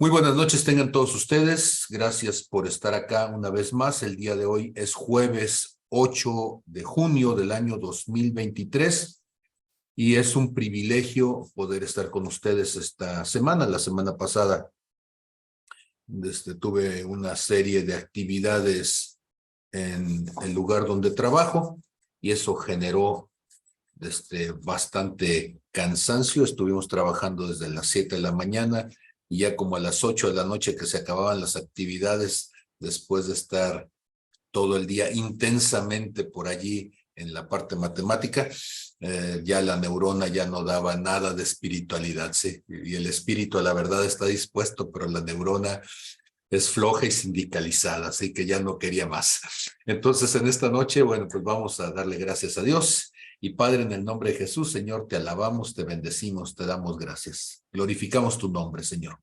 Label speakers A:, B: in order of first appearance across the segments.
A: Muy buenas noches tengan todos ustedes. Gracias por estar acá una vez más. El día de hoy es jueves 8 de junio del año 2023 y es un privilegio poder estar con ustedes esta semana. La semana pasada tuve una serie de actividades en el lugar donde trabajo y eso generó bastante cansancio. Estuvimos trabajando desde las 7 de la mañana y ya como a las 8 de la noche que se acababan las actividades, después de estar todo el día intensamente por allí en la parte matemática, ya la neurona ya no daba nada de espiritualidad, sí. Y el espíritu, la verdad, está dispuesto, pero la neurona es floja y sindicalizada, así que ya no quería más. Entonces, en esta noche, bueno, pues vamos a darle gracias a Dios. Y Padre, en el nombre de Jesús, Señor, te alabamos, te bendecimos, te damos gracias. Glorificamos tu nombre, Señor.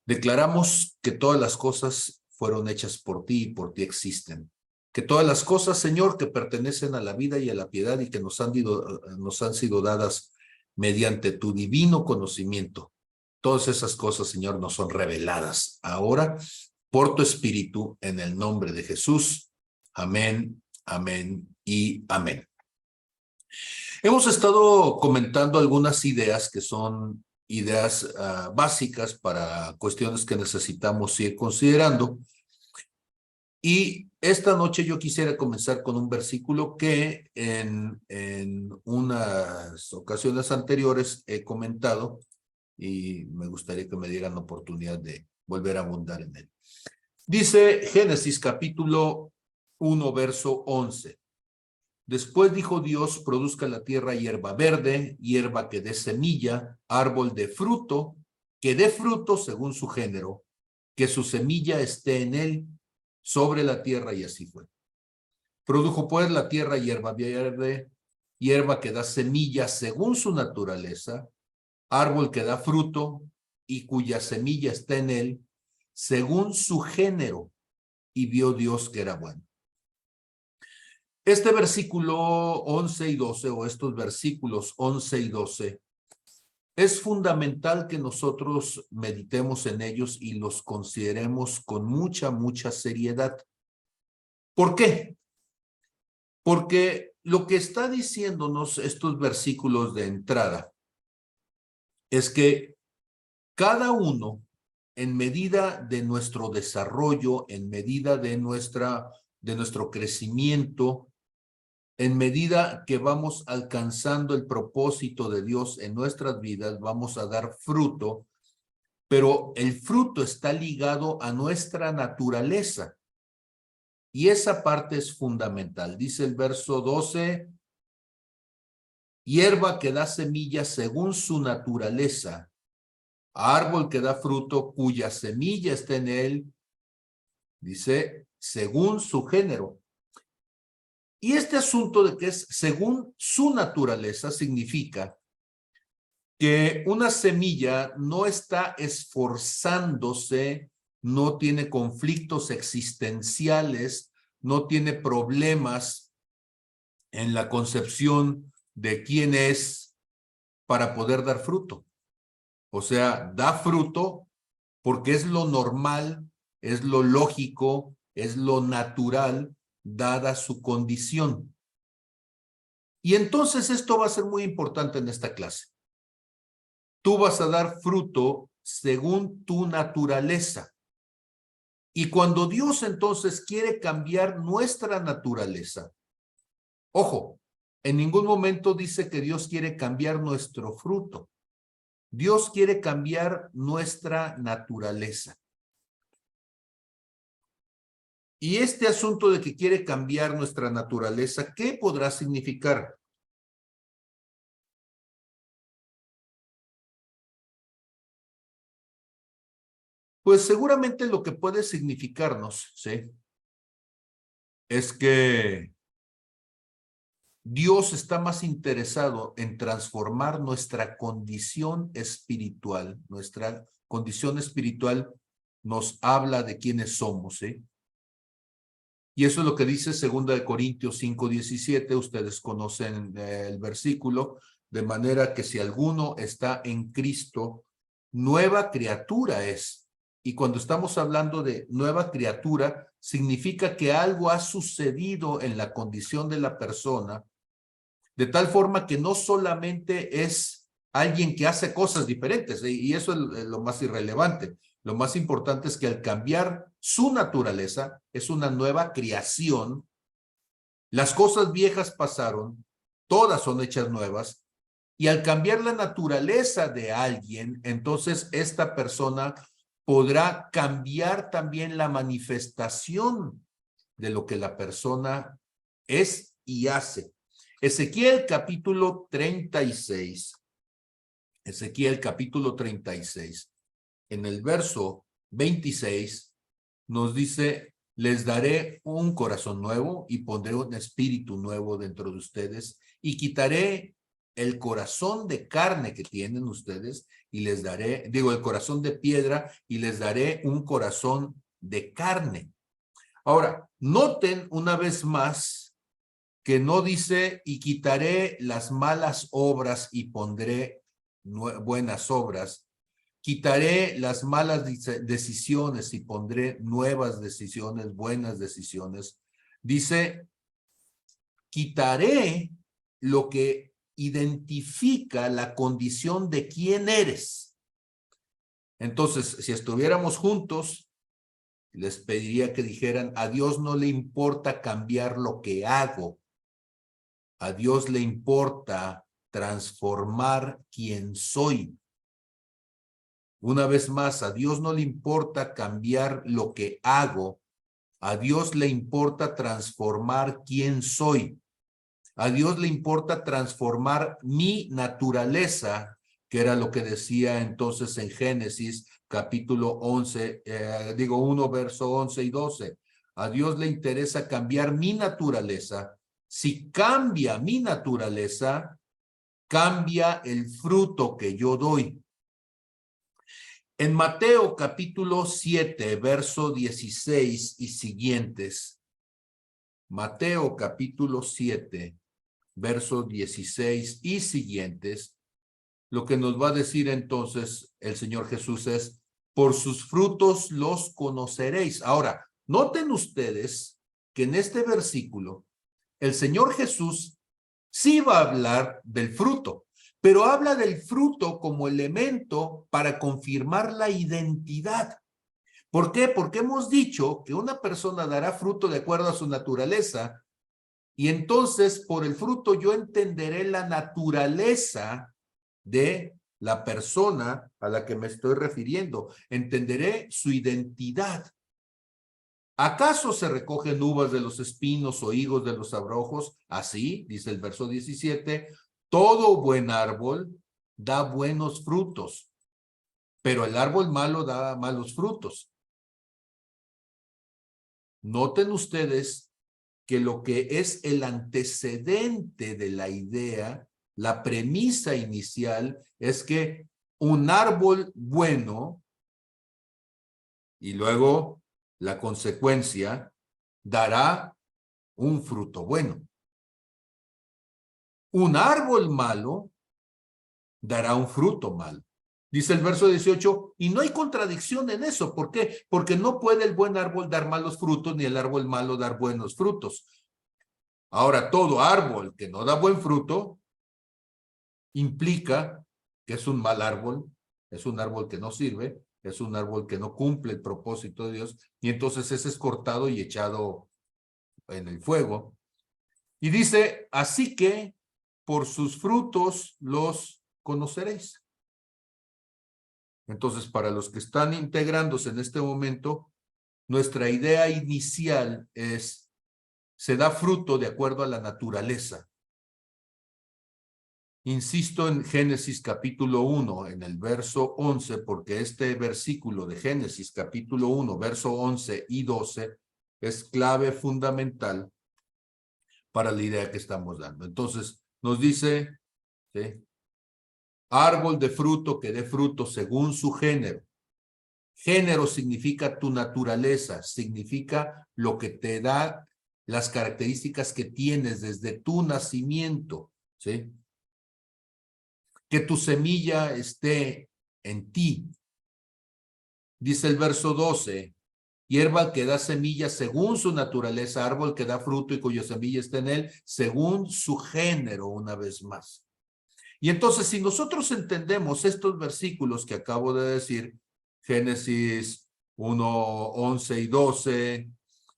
A: Declaramos que todas las cosas fueron hechas por ti y por ti existen. Que todas las cosas, Señor, que pertenecen a la vida y a la piedad y que nos han sido dadas mediante tu divino conocimiento. Todas esas cosas, Señor, nos son reveladas ahora por tu Espíritu en el nombre de Jesús. Amén, amén y amén. Hemos estado comentando algunas ideas que son ideas básicas para cuestiones que necesitamos ir considerando. Y esta noche yo quisiera comenzar con un versículo que en unas ocasiones anteriores he comentado y me gustaría que me dieran oportunidad de volver a abundar en él. Dice Génesis capítulo 1, verso 11. Después dijo Dios, produzca la tierra hierba verde, hierba que dé semilla, árbol de fruto, que dé fruto según su género, que su semilla esté en él, sobre la tierra, y así fue. Produjo pues la tierra hierba verde, hierba que da semilla según su naturaleza, árbol que da fruto y cuya semilla está en él, según su género, y vio Dios que era bueno. Este versículo 11 y 12, o estos versículos 11 y 12, es fundamental que nosotros meditemos en ellos y los consideremos con mucha, mucha seriedad. ¿Por qué? Porque lo que está diciéndonos estos versículos de entrada es que cada uno, en medida de nuestro desarrollo, en medida de nuestro crecimiento, en medida que vamos alcanzando el propósito de Dios en nuestras vidas, vamos a dar fruto, pero el fruto está ligado a nuestra naturaleza. Y esa parte es fundamental. Dice el verso 12, hierba que da semilla según su naturaleza, árbol que da fruto cuya semilla está en él, dice, según su género. Y este asunto de que es según su naturaleza significa que una semilla no está esforzándose, no tiene conflictos existenciales, no tiene problemas en la concepción de quién es para poder dar fruto. O sea, da fruto porque es lo normal, es lo lógico, es lo natural, dada su condición. Y entonces esto va a ser muy importante en esta clase. Tú vas a dar fruto según tu naturaleza. Y cuando Dios entonces quiere cambiar nuestra naturaleza, ojo, en ningún momento dice que Dios quiere cambiar nuestro fruto. Dios quiere cambiar nuestra naturaleza. Y este asunto de que quiere cambiar nuestra naturaleza, ¿qué podrá significar? Pues seguramente lo que puede significarnos, ¿sí? Es que Dios está más interesado en transformar nuestra condición espiritual. Nuestra condición espiritual nos habla de quiénes somos, ¿sí? Y eso es lo que dice 2 Corintios 5:17. Ustedes conocen el versículo, de manera que si alguno está en Cristo, nueva criatura es. y cuando estamos hablando de nueva criatura, significa que algo ha sucedido en la condición de la persona, de tal forma que no solamente es alguien que hace cosas diferentes, y eso es lo más irrelevante. Lo más importante es que al cambiar su naturaleza, es una nueva creación. Las cosas viejas pasaron, todas son hechas nuevas, y al cambiar la naturaleza de alguien, entonces esta persona podrá cambiar también la manifestación de lo que la persona es y hace. Ezequiel capítulo 36. Ezequiel capítulo 36. En el verso 26 nos dice: les daré un corazón nuevo y pondré un espíritu nuevo dentro de ustedes y quitaré el corazón de carne que tienen ustedes y les daré, el corazón de piedra y les daré un corazón de carne. Ahora, noten una vez más que no dice y quitaré las malas obras y pondré buenas obras. Quitaré las malas decisiones y pondré nuevas decisiones, buenas decisiones. Dice, quitaré lo que identifica la condición de quién eres. Entonces, si estuviéramos juntos, les pediría que dijeran: a Dios no le importa cambiar lo que hago. A Dios le importa transformar quién soy. Una vez más, a Dios no le importa cambiar lo que hago. A Dios le importa transformar quién soy. A Dios le importa transformar mi naturaleza, que era lo que decía entonces en Génesis capítulo 11, 1, verso 11 y 12. A Dios le interesa cambiar mi naturaleza. Si cambia mi naturaleza, cambia el fruto que yo doy. En Mateo capítulo 7, verso 16 y siguientes. Mateo capítulo 7, verso 16 y siguientes. Lo que nos va a decir entonces el Señor Jesús es: por sus frutos los conoceréis. Ahora, noten ustedes que en este versículo el Señor Jesús sí va a hablar del fruto, pero habla del fruto como elemento para confirmar la identidad. ¿Por qué? Porque hemos dicho que una persona dará fruto de acuerdo a su naturaleza, y entonces por el fruto yo entenderé la naturaleza de la persona a la que me estoy refiriendo. Entenderé su identidad. ¿Acaso se recogen uvas de los espinos o higos de los abrojos? Así, dice el verso 17, todo buen árbol da buenos frutos, pero el árbol malo da malos frutos. Noten ustedes que lo que es el antecedente de la idea, la premisa inicial, es que un árbol bueno, y luego la consecuencia, dará un fruto bueno. Un árbol malo dará un fruto malo. Dice el verso 18, y no hay contradicción en eso. ¿Por qué? Porque no puede el buen árbol dar malos frutos, ni el árbol malo dar buenos frutos. Ahora, todo árbol que no da buen fruto implica que es un mal árbol, es un árbol que no sirve, es un árbol que no cumple el propósito de Dios, y entonces ese es cortado y echado en el fuego. Y dice, así que por sus frutos los conoceréis. Entonces, para los que están integrándose en este momento, nuestra idea inicial es: se da fruto de acuerdo a la naturaleza. Insisto en Génesis capítulo 1, en el verso 11, porque este versículo de Génesis capítulo 1, verso 11 y 12 es clave fundamental para la idea que estamos dando. Entonces, nos dice, ¿sí?, árbol de fruto que dé fruto según su género. Género significa tu naturaleza, significa lo que te da las características que tienes desde tu nacimiento, ¿sí? Que tu semilla esté en ti. Dice el verso 12, hierba que da semilla según su naturaleza, árbol que da fruto y cuya semilla está en él, según su género, una vez más. Y entonces, si nosotros entendemos estos versículos que acabo de decir, Génesis 1, 11 y 12,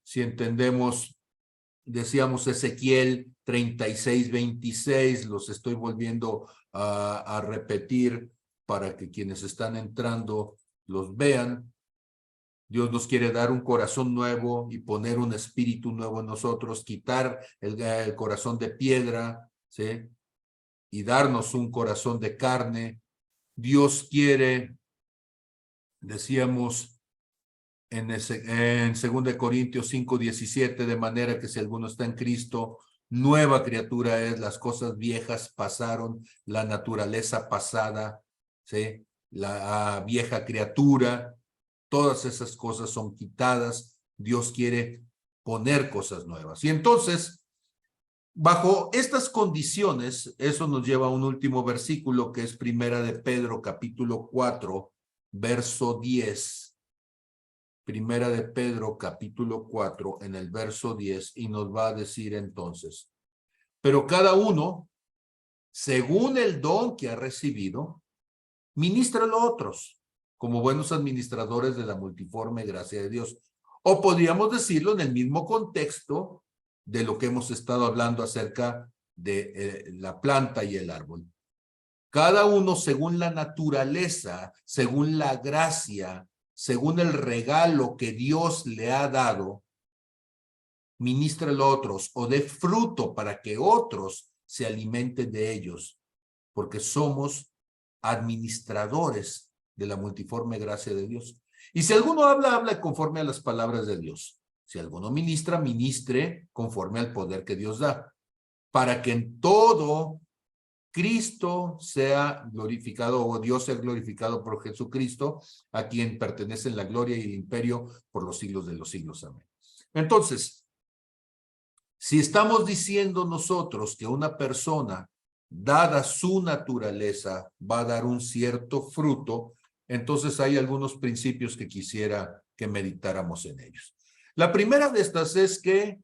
A: si entendemos, decíamos Ezequiel 36, 26, los estoy volviendo a repetir para que quienes están entrando los vean. Dios nos quiere dar un corazón nuevo y poner un espíritu nuevo en nosotros, quitar el corazón de piedra, ¿sí? Y darnos un corazón de carne. Dios quiere, decíamos en 2 Corintios 5:17, de manera que si alguno está en Cristo, nueva criatura es, las cosas viejas pasaron, la naturaleza pasada, ¿sí? La vieja criatura, todas esas cosas son quitadas. Dios quiere poner cosas nuevas. Y entonces, bajo estas condiciones, eso nos lleva a un último versículo que es Primera de Pedro, capítulo 4, verso 10. Primera de Pedro, capítulo 4, en el verso 10, y nos va a decir entonces, pero cada uno, según el don que ha recibido, ministralo a otros, como buenos administradores de la multiforme gracia de Dios. O podríamos decirlo en el mismo contexto de lo que hemos estado hablando acerca de la planta y el árbol. Cada uno según la naturaleza, según la gracia, según el regalo que Dios le ha dado, ministrelo a otros o dé fruto para que otros se alimenten de ellos, porque somos administradores de la multiforme gracia de Dios. Y si alguno habla, habla conforme a las palabras de Dios. Si alguno ministra, ministre conforme al poder que Dios da, para que en todo Cristo sea glorificado, o Dios sea glorificado por Jesucristo, a quien pertenecen la gloria y el imperio por los siglos de los siglos. Amén. Entonces, si estamos diciendo nosotros que una persona, dada su naturaleza, va a dar un cierto fruto, entonces hay algunos principios que quisiera que meditáramos en ellos. La primera de estas es que,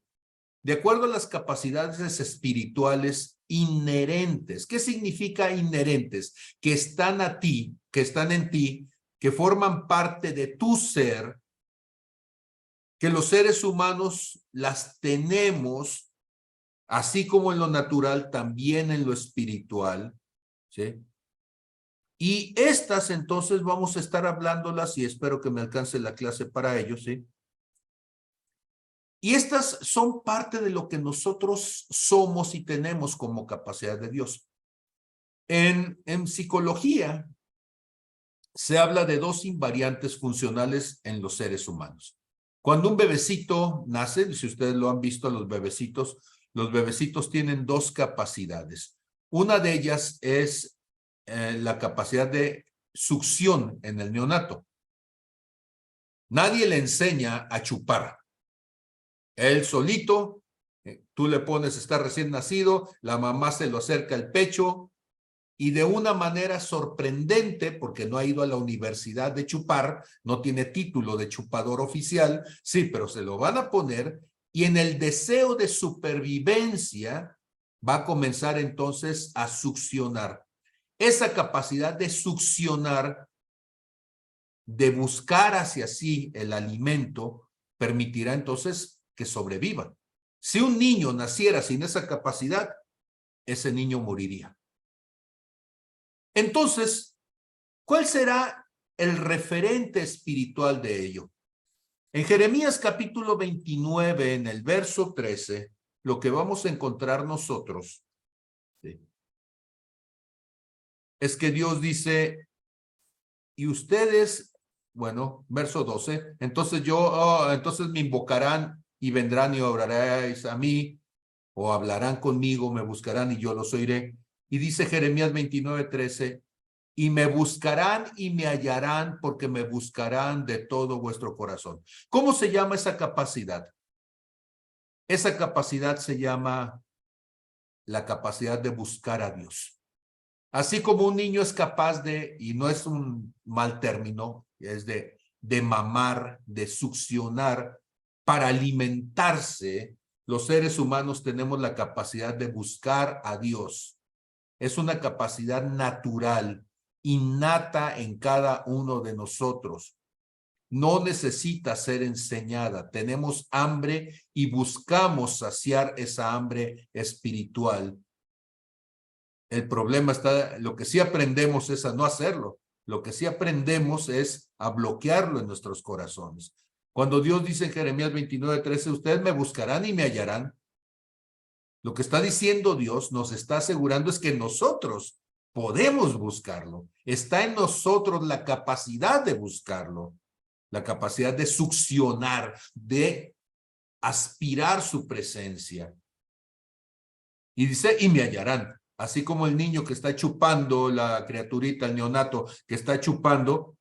A: de acuerdo a las capacidades espirituales inherentes, ¿qué significa inherentes? Que están a ti, que están en ti, que forman parte de tu ser, que los seres humanos las tenemos, así como en lo natural, también en lo espiritual, ¿sí? Y estas entonces vamos a estar hablándolas y espero que me alcance la clase para ello, ¿sí? Y estas son parte de lo que nosotros somos y tenemos como capacidad de Dios. En psicología se habla de dos invariantes funcionales en los seres humanos. Cuando un bebecito nace, si ustedes lo han visto a los bebecitos tienen dos capacidades. Una de ellas es la capacidad de succión en el neonato. Nadie le enseña a chupar. Él solito, tú le pones, está recién nacido, la mamá se lo acerca al pecho y de una manera sorprendente, porque no ha ido a la universidad de chupar, no tiene título de chupador oficial, sí, pero se lo van a poner y en el deseo de supervivencia va a comenzar entonces a succionar. Esa capacidad de succionar, de buscar hacia sí el alimento, permitirá entonces que sobreviva. Si un niño naciera sin esa capacidad, ese niño moriría. Entonces, ¿cuál será el referente espiritual de ello? En Jeremías capítulo 29, en el verso 13, lo que vamos a encontrar nosotros, ¿sí?, es que Dios dice, y ustedes, bueno, verso 12, entonces entonces me invocarán y vendrán y oraréis a mí, o hablarán conmigo, me buscarán y yo los oiré. Y dice Jeremías 29, 13, y me buscarán y me hallarán porque me buscarán de todo vuestro corazón. ¿Cómo se llama esa capacidad? Esa capacidad se llama la capacidad de buscar a Dios. Así como un niño es capaz de, y no es un mal término, es de de mamar, de succionar, para alimentarse. Los seres humanos tenemos la capacidad de buscar a Dios. Es una capacidad natural, innata en cada uno de nosotros. No necesita ser enseñada. Tenemos hambre y buscamos saciar esa hambre espiritual. El problema está, lo que sí aprendemos es a no hacerlo. Lo que sí aprendemos es a bloquearlo en nuestros corazones. Cuando Dios dice en Jeremías 29:13, ustedes me buscarán y me hallarán. Lo que está diciendo Dios, nos está asegurando es que nosotros podemos buscarlo. Está en nosotros la capacidad de buscarlo, la capacidad de succionar, de aspirar su presencia. Y dice, y me hallarán. Así como el niño que está chupando, la criaturita, el neonato que está chupando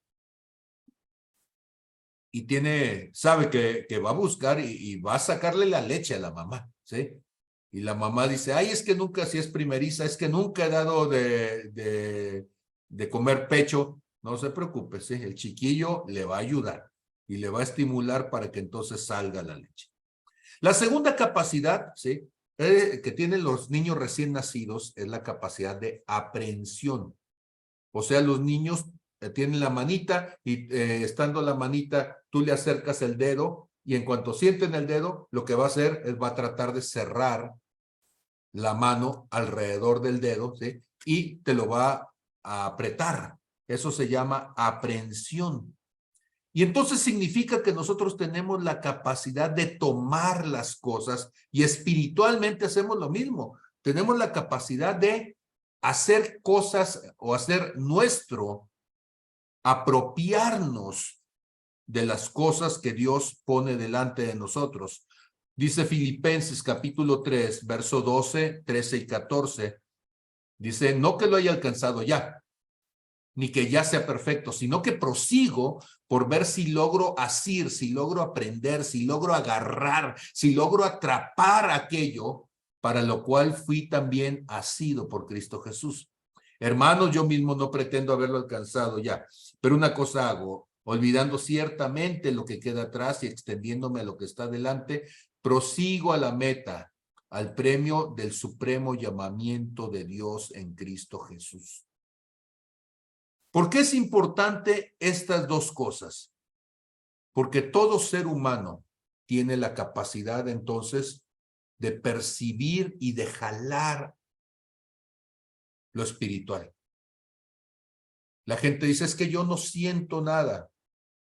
A: y sabe que va a buscar y va a sacarle la leche a la mamá, ¿sí? Y la mamá dice, ay, es que nunca, si es primeriza, es que nunca he dado de comer pecho. No se preocupe, ¿sí? El chiquillo le va a ayudar y le va a estimular para que entonces salga la leche. La segunda capacidad, ¿sí?, que tienen los niños recién nacidos es la capacidad de aprehensión. O sea, los niños tienen la manita y estando la manita, tú le acercas el dedo y en cuanto sienten el dedo, lo que va a hacer es va a tratar de cerrar la mano alrededor del dedo, ¿sí?, y te lo va a apretar. Eso se llama aprehensión. Y entonces significa que nosotros tenemos la capacidad de tomar las cosas y espiritualmente hacemos lo mismo. Tenemos la capacidad de hacer cosas o hacer nuestro, apropiarnos de las cosas que Dios pone delante de nosotros. Dice Filipenses capítulo 3, verso 12, 13 y 14. Dice, no que lo haya alcanzado ya, ni que ya sea perfecto, sino que prosigo por ver si logro asir, si logro aprender, si logro agarrar, si logro atrapar aquello para lo cual fui también asido por Cristo Jesús. Hermanos, yo mismo no pretendo haberlo alcanzado ya, pero una cosa hago, olvidando ciertamente lo que queda atrás y extendiéndome a lo que está delante, prosigo a la meta, al premio del supremo llamamiento de Dios en Cristo Jesús. ¿Por qué es importante estas dos cosas? Porque todo ser humano tiene la capacidad entonces de percibir y de jalar lo espiritual. La gente dice, es que yo no siento nada,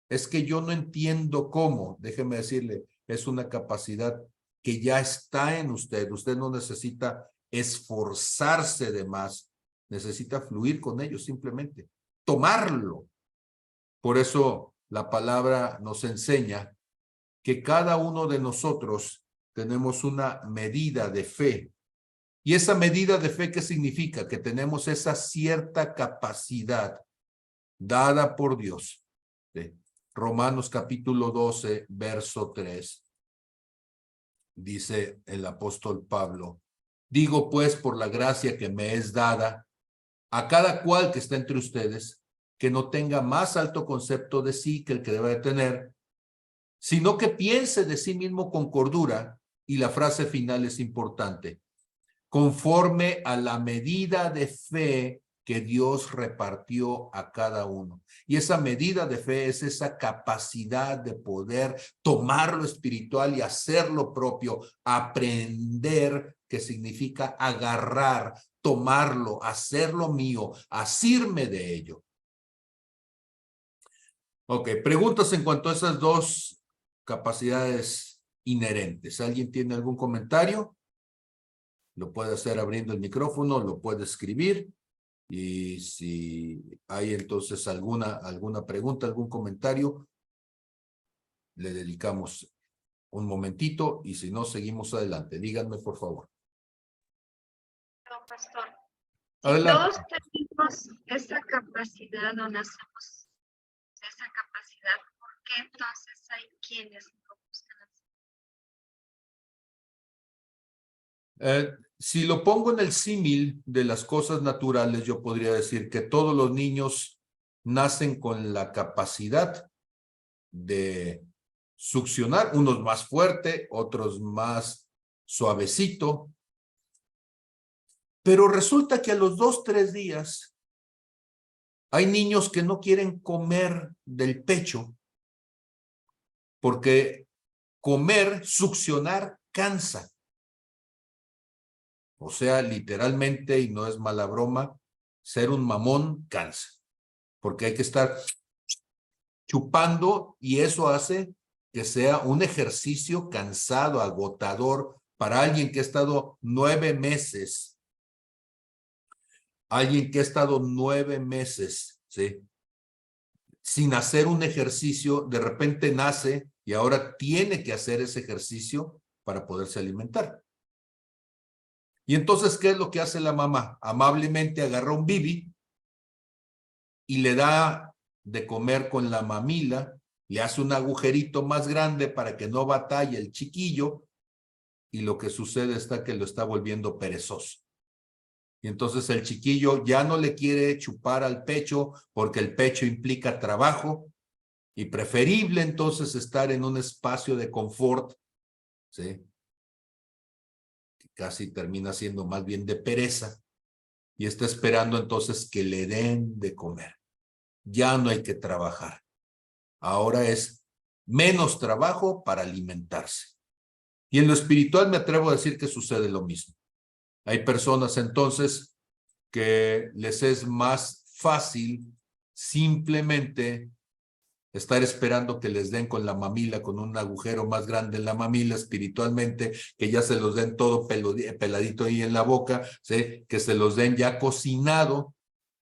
A: es que yo no entiendo cómo. Déjeme decirle, es una capacidad que ya está en usted. Usted no necesita esforzarse de más, necesita fluir con ello simplemente. Tomarlo. Por eso la palabra nos enseña que cada uno de nosotros tenemos una medida de fe. ¿Y esa medida de fe qué significa? Que tenemos esa cierta capacidad dada por Dios. ¿Sí? Romanos capítulo 12, verso 3. Dice el apóstol Pablo, digo pues por la gracia que me es dada a cada cual que está entre ustedes, que no tenga más alto concepto de sí que el que debe de tener, sino que piense de sí mismo con cordura, y la frase final es importante, conforme a la medida de fe que Dios repartió a cada uno. Y esa medida de fe es esa capacidad de poder tomar lo espiritual y hacerlo propio, aprender, que significa agarrar, tomarlo, hacerlo mío, asirme de ello. Ok, preguntas en cuanto a esas dos capacidades inherentes. ¿Alguien tiene algún comentario? Lo puede hacer abriendo el micrófono, lo puede escribir. Y si hay entonces alguna pregunta, algún comentario, le dedicamos un momentito y si no, seguimos adelante. Díganme, por favor.
B: No, pastor. Si
A: Adelante.
B: todos tenemos esa capacidad o nacemos de esa capacidad, ¿por qué entonces hay quienes no buscan así?
A: Si lo pongo en el símil de las cosas naturales, yo podría decir que todos los niños nacen con la capacidad de succionar, unos más fuerte, otros más suavecito. Pero resulta que a los 2, 3 días hay niños que no quieren comer del pecho porque comer, succionar, cansa. O sea, literalmente, y no es mala broma, ser un mamón cansa. Porque hay que estar chupando y eso hace que sea un ejercicio cansado, agotador para alguien que ha estado 9 meses. Alguien que ha estado 9 meses, ¿sí? Sin hacer un ejercicio, de repente nace y ahora tiene que hacer ese ejercicio para poderse alimentar. Y entonces, ¿qué es lo que hace la mamá? Amablemente agarra un bibi y le da de comer con la mamila, le hace un agujerito más grande para que no batalle el chiquillo y lo que sucede está que lo está volviendo perezoso. Y entonces el chiquillo ya no le quiere chupar al pecho porque el pecho implica trabajo y preferible entonces estar en un espacio de confort, ¿sí? Que casi termina siendo más bien de pereza y está esperando entonces que le den de comer. Ya no hay que trabajar. Ahora es menos trabajo para alimentarse. Y en lo espiritual me atrevo a decir que sucede lo mismo. Hay personas entonces que les es más fácil simplemente estar esperando que les den con la mamila, con un agujero más grande en la mamila espiritualmente, que ya se los den todo peladito ahí en la boca, ¿sí? Que se los den ya cocinado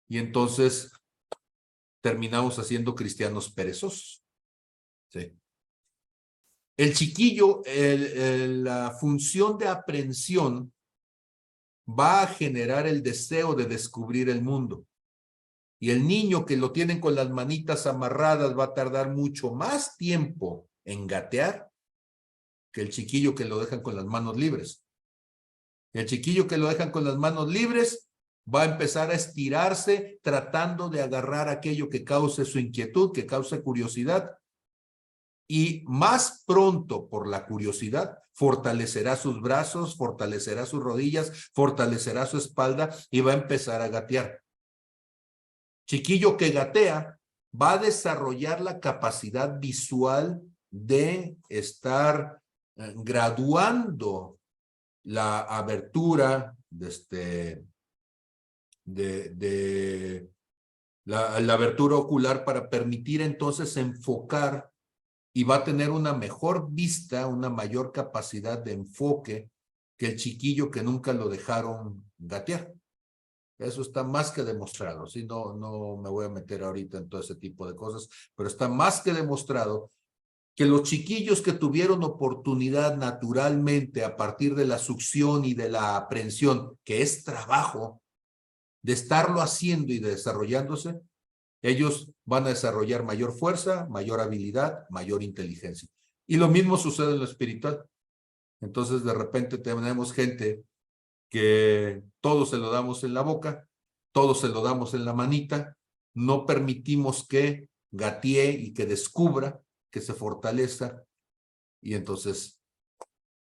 A: y entonces terminamos haciendo cristianos perezosos. ¿Sí? El chiquillo, la función de aprehensión va a generar el deseo de descubrir el mundo. Y el niño que lo tienen con las manitas amarradas va a tardar mucho más tiempo en gatear que el chiquillo que lo dejan con las manos libres. El chiquillo que lo dejan con las manos libres va a empezar a estirarse tratando de agarrar aquello que cause su inquietud, que cause curiosidad. Y más pronto por la curiosidad fortalecerá sus brazos, fortalecerá sus rodillas, fortalecerá su espalda y va a empezar a gatear. Chiquillo que gatea va a desarrollar la capacidad visual de estar graduando la abertura de la abertura ocular para permitir entonces enfocar y va a tener una mejor vista, una mayor capacidad de enfoque que el chiquillo que nunca lo dejaron gatear. Eso está más que demostrado, ¿sí? No me voy a meter ahorita en todo ese tipo de cosas, pero está más que demostrado que los chiquillos que tuvieron oportunidad naturalmente a partir de la succión y de la aprehensión, que es trabajo, de estarlo haciendo y de desarrollándose, ellos van a desarrollar mayor fuerza, mayor habilidad, mayor inteligencia. Y lo mismo sucede en lo espiritual. Entonces, de repente tenemos gente que todo se lo damos en la boca, todo se lo damos en la manita, no permitimos que gatee y que descubra, que se fortalezca. Y entonces,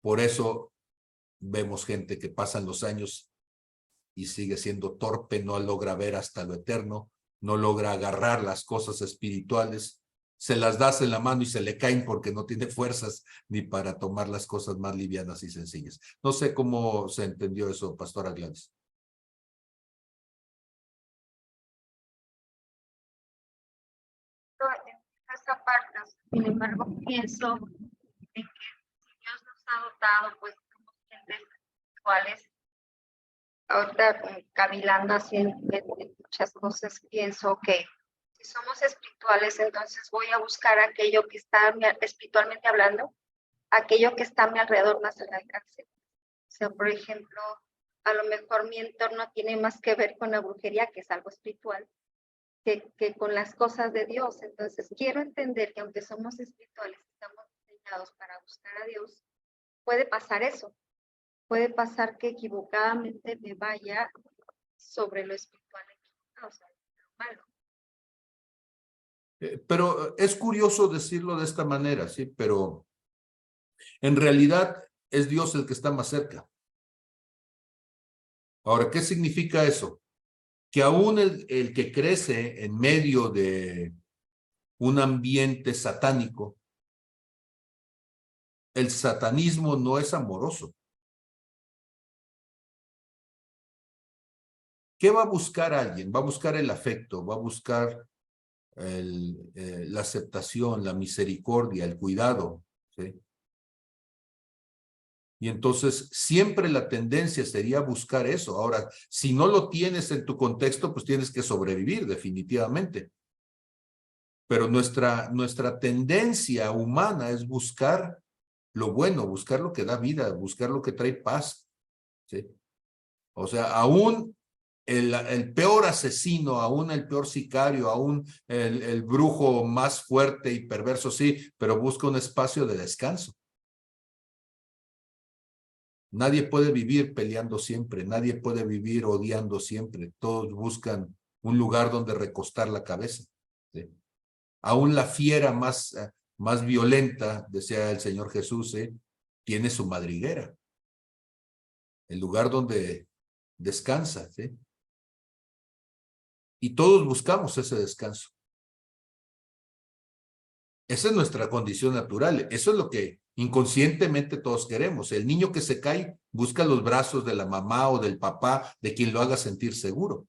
A: por eso vemos gente que pasan los años y sigue siendo torpe, no logra ver hasta lo eterno, no logra agarrar las cosas espirituales, se las das en la mano y se le caen porque no tiene fuerzas ni para tomar las cosas más livianas y sencillas. No sé cómo se entendió eso, Pastora Gladys.
B: Esa parte, sin embargo, pienso en que si Dios nos ha dotado, pues, como gentes espirituales, ahorita cavilando así en muchas cosas, pienso que si somos espirituales, entonces voy a buscar aquello que está espiritualmente hablando, aquello que está a mi alrededor más al alcance. O sea, por ejemplo, a lo mejor mi entorno tiene más que ver con la brujería, que es algo espiritual, que con las cosas de Dios. Entonces, quiero entender que aunque somos espirituales, estamos diseñados para buscar a Dios, puede pasar eso. Puede pasar que equivocadamente me vaya sobre lo espiritual, o sea, lo malo.
A: Pero es curioso decirlo de esta manera, ¿sí? Pero en realidad es Dios el que está más cerca. Ahora, ¿qué significa eso? Que aún el que crece en medio de un ambiente satánico, el satanismo no es amoroso. ¿Qué va a buscar alguien? Va a buscar el afecto, va a buscar la aceptación, la misericordia, el cuidado, ¿sí? Y entonces siempre la tendencia sería buscar eso. Ahora, si no lo tienes en tu contexto, pues tienes que sobrevivir definitivamente. Pero nuestra tendencia humana es buscar lo bueno, buscar lo que da vida, buscar lo que trae paz, ¿sí? O sea, aún el peor asesino, aún el peor sicario, aún el brujo más fuerte y perverso, sí, pero busca un espacio de descanso. Nadie puede vivir peleando siempre, nadie puede vivir odiando siempre. Todos buscan un lugar donde recostar la cabeza, ¿sí? Aún la fiera más violenta, decía el Señor Jesús, tiene su madriguera, el lugar donde descansa, ¿sí? Y todos buscamos ese descanso. Esa es nuestra condición natural. Eso es lo que inconscientemente todos queremos. El niño que se cae busca los brazos de la mamá o del papá, de quien lo haga sentir seguro.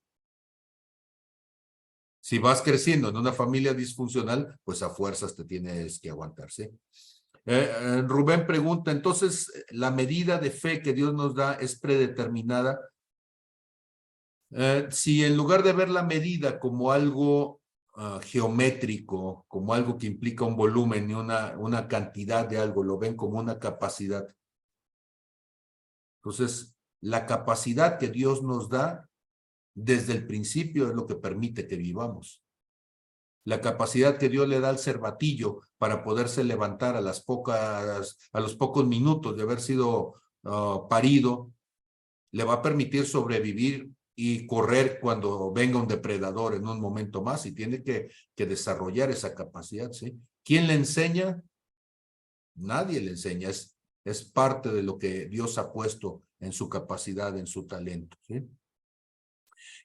A: Si vas creciendo en una familia disfuncional, pues a fuerzas te tienes que aguantar, ¿sí? Rubén pregunta, entonces, ¿la medida de fe que Dios nos da es predeterminada? Si en lugar de ver la medida como algo geométrico, como algo que implica un volumen y una cantidad de algo, lo ven como una capacidad. Entonces, la capacidad que Dios nos da desde el principio es lo que permite que vivamos. La capacidad que Dios le da al cervatillo para poderse levantar a los pocos minutos de haber sido parido, le va a permitir sobrevivir y correr cuando venga un depredador en un momento más, y tiene que desarrollar esa capacidad, ¿sí? ¿Quién le enseña? Nadie le enseña, es parte de lo que Dios ha puesto en su capacidad, en su talento, ¿sí?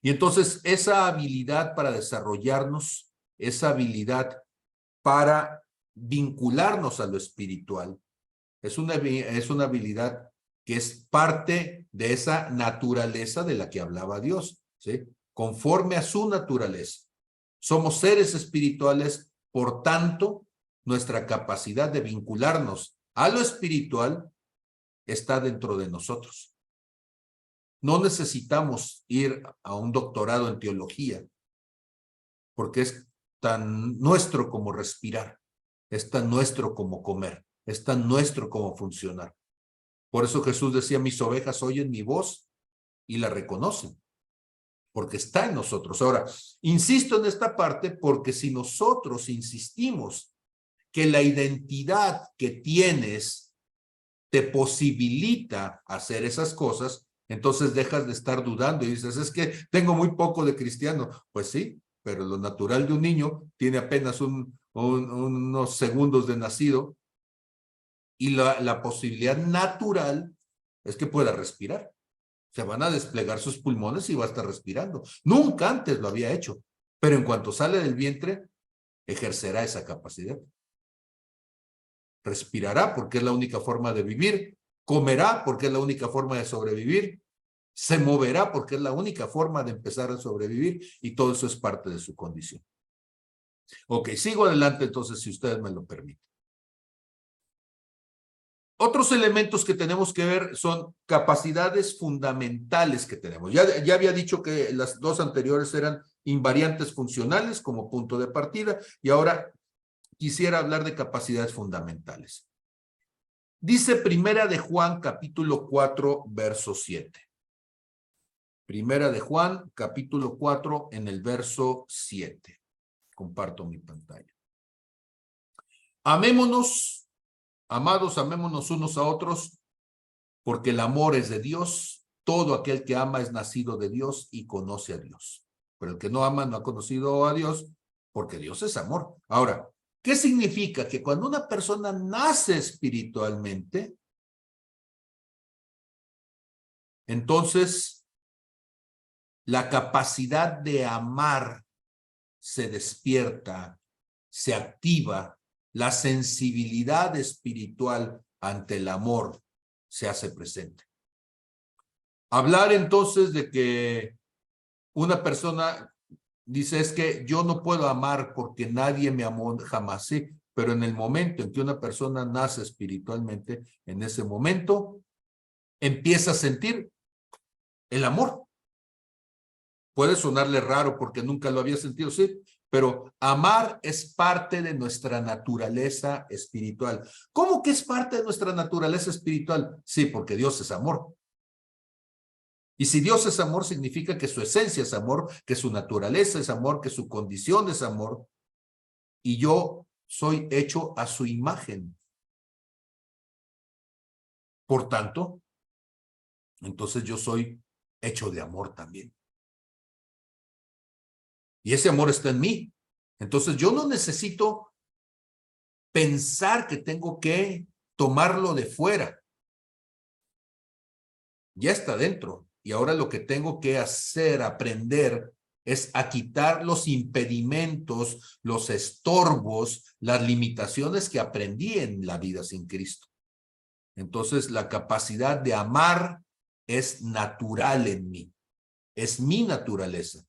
A: Y entonces esa habilidad para desarrollarnos, esa habilidad para vincularnos a lo espiritual, es una habilidad que es parte de esa naturaleza de la que hablaba Dios, ¿sí? Conforme a su naturaleza. Somos seres espirituales, por tanto, nuestra capacidad de vincularnos a lo espiritual está dentro de nosotros. No necesitamos ir a un doctorado en teología, porque es tan nuestro como respirar, es tan nuestro como comer, es tan nuestro como funcionar. Por eso Jesús decía, mis ovejas oyen mi voz y la reconocen, porque está en nosotros. Ahora, insisto en esta parte porque si nosotros insistimos que la identidad que tienes te posibilita hacer esas cosas, entonces dejas de estar dudando y dices, es que tengo muy poco de cristiano. Pues sí, pero lo natural de un niño tiene apenas unos segundos de nacido, y la posibilidad natural es que pueda respirar. Se van a desplegar sus pulmones y va a estar respirando. Nunca antes lo había hecho, pero en cuanto sale del vientre, ejercerá esa capacidad. Respirará porque es la única forma de vivir, comerá porque es la única forma de sobrevivir, se moverá porque es la única forma de empezar a sobrevivir, y todo eso es parte de su condición. Ok, sigo adelante entonces, si ustedes me lo permiten. Otros elementos que tenemos que ver son capacidades fundamentales que tenemos. Ya había dicho que las dos anteriores eran invariantes funcionales como punto de partida, y ahora quisiera hablar de capacidades fundamentales. Dice Primera de Juan, capítulo 4, verso 7. Primera de Juan, capítulo 4, en el verso 7. Comparto mi pantalla. Amémonos, amados, amémonos unos a otros, porque el amor es de Dios. Todo aquel que ama es nacido de Dios y conoce a Dios. Pero el que no ama no ha conocido a Dios, porque Dios es amor. Ahora, ¿qué significa? Que cuando una persona nace espiritualmente, entonces la capacidad de amar se despierta, se activa, la sensibilidad espiritual ante el amor se hace presente. Hablar entonces de que una persona dice es que yo no puedo amar porque nadie me amó jamás, sí, pero en el momento en que una persona nace espiritualmente, en ese momento empieza a sentir el amor. Puede sonarle raro porque nunca lo había sentido, sí, pero amar es parte de nuestra naturaleza espiritual. ¿Cómo que es parte de nuestra naturaleza espiritual? Sí, porque Dios es amor. Y si Dios es amor, significa que su esencia es amor, que su naturaleza es amor, que su condición es amor. Y yo soy hecho a su imagen. Por tanto, entonces yo soy hecho de amor también. Y ese amor está en mí. Entonces yo no necesito pensar que tengo que tomarlo de fuera. Ya está dentro. Y ahora lo que tengo que hacer, aprender, es a quitar los impedimentos, los estorbos, las limitaciones que aprendí en la vida sin Cristo. Entonces la capacidad de amar es natural en mí. Es mi naturaleza.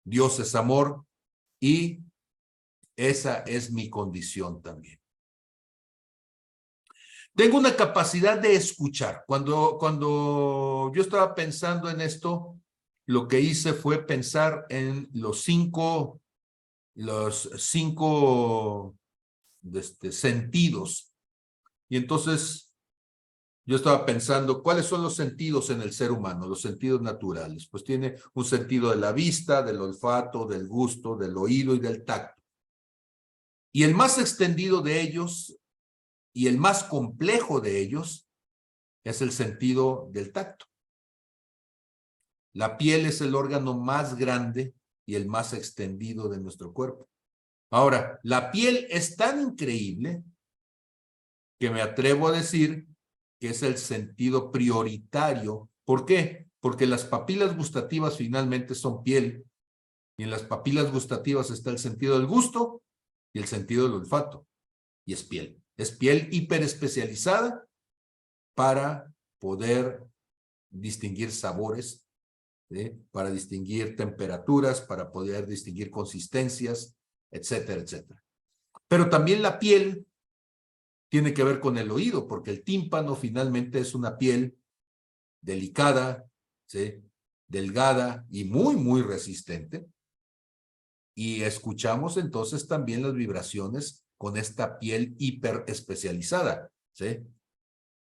A: Dios es amor y esa es mi condición también. Tengo una capacidad de escuchar. Cuando yo estaba pensando en esto, lo que hice fue pensar en los cinco sentidos. Y entonces yo estaba pensando, ¿cuáles son los sentidos en el ser humano? Los sentidos naturales. Pues tiene un sentido de la vista, del olfato, del gusto, del oído y del tacto. Y el más extendido de ellos y el más complejo de ellos es el sentido del tacto. La piel es el órgano más grande y el más extendido de nuestro cuerpo. Ahora, la piel es tan increíble que me atrevo a decir que es el sentido prioritario. ¿Por qué? Porque las papilas gustativas finalmente son piel y en las papilas gustativas está el sentido del gusto y el sentido del olfato y es piel. Es piel hiperespecializada para poder distinguir sabores, ¿sí? Para distinguir temperaturas, para poder distinguir consistencias, etcétera, etcétera. Pero también la piel tiene que ver con el oído, porque el tímpano finalmente es una piel delicada, ¿sí? Delgada y muy, muy resistente. Y escuchamos entonces también las vibraciones con esta piel hiperespecializada, ¿sí?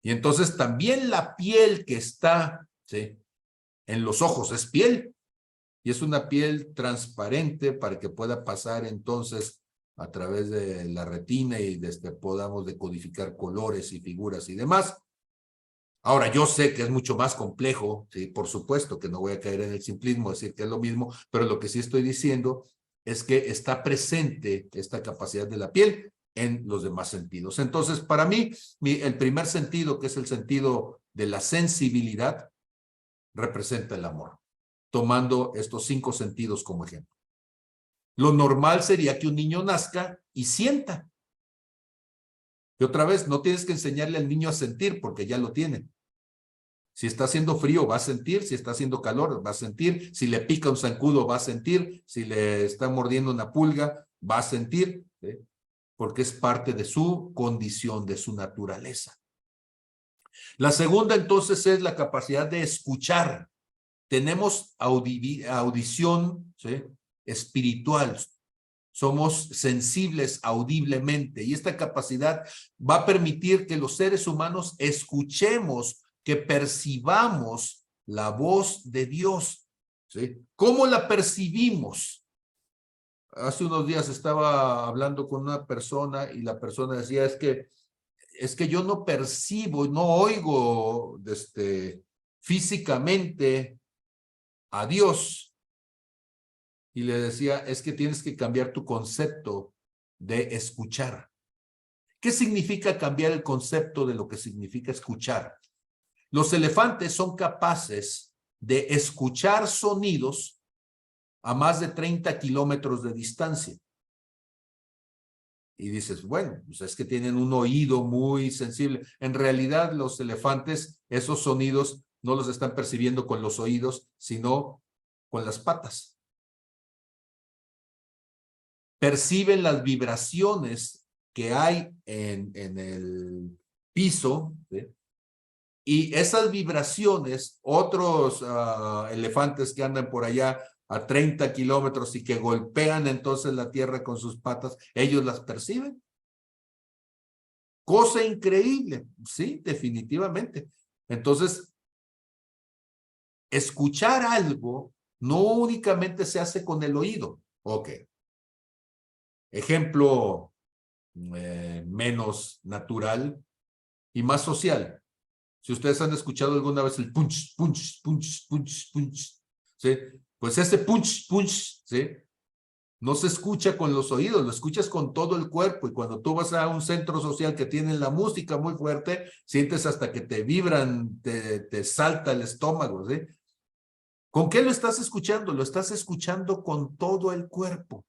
A: Y entonces también la piel que está, ¿sí? En los ojos es piel. Y es una piel transparente para que pueda pasar entonces a través de la retina y podamos decodificar colores y figuras y demás. Ahora, yo sé que es mucho más complejo, ¿sí? Por supuesto que no voy a caer en el simplismo, decir que es lo mismo, pero lo que sí estoy diciendo es que está presente esta capacidad de la piel en los demás sentidos. Entonces, para mí, el primer sentido, que es el sentido de la sensibilidad, representa el amor, tomando estos 5 sentidos como ejemplo. Lo normal sería que un niño nazca y sienta. Y otra vez, no tienes que enseñarle al niño a sentir porque ya lo tiene. Si está haciendo frío, va a sentir. Si está haciendo calor, va a sentir. Si le pica un zancudo, va a sentir. Si le está mordiendo una pulga, va a sentir. ¿Sí? Porque es parte de su condición, de su naturaleza. La segunda, entonces, es la capacidad de escuchar. Tenemos audición, ¿sí? Espiritual. Somos sensibles audiblemente y esta capacidad va a permitir que los seres humanos escuchemos, que percibamos la voz de Dios, ¿sí? ¿Cómo la percibimos? Hace unos días estaba hablando con una persona y la persona decía, es que yo no percibo, no oigo físicamente a Dios. y le decía, es que tienes que cambiar tu concepto de escuchar. ¿Qué significa cambiar el concepto de lo que significa escuchar? Los elefantes son capaces de escuchar sonidos a más de 30 kilómetros de distancia. Y dices, bueno, pues es que tienen un oído muy sensible. En realidad, los elefantes, esos sonidos no los están percibiendo con los oídos, sino con las patas. Perciben las vibraciones que hay en el piso, ¿sí? Y esas vibraciones, otros elefantes que andan por allá a 30 kilómetros y que golpean entonces la tierra con sus patas, ellos las perciben. Cosa increíble, sí, definitivamente. Entonces, escuchar algo no únicamente se hace con el oído. Ok. Ejemplo menos natural y más social. Si ustedes han escuchado alguna vez el punch, punch, punch, punch, punch, ¿sí? Pues ese punch, punch, ¿sí? No se escucha con los oídos, lo escuchas con todo el cuerpo. Y cuando tú vas a un centro social que tiene la música muy fuerte, sientes hasta que te vibran, te salta el estómago, ¿sí? ¿Con qué lo estás escuchando? Lo estás escuchando con todo el cuerpo.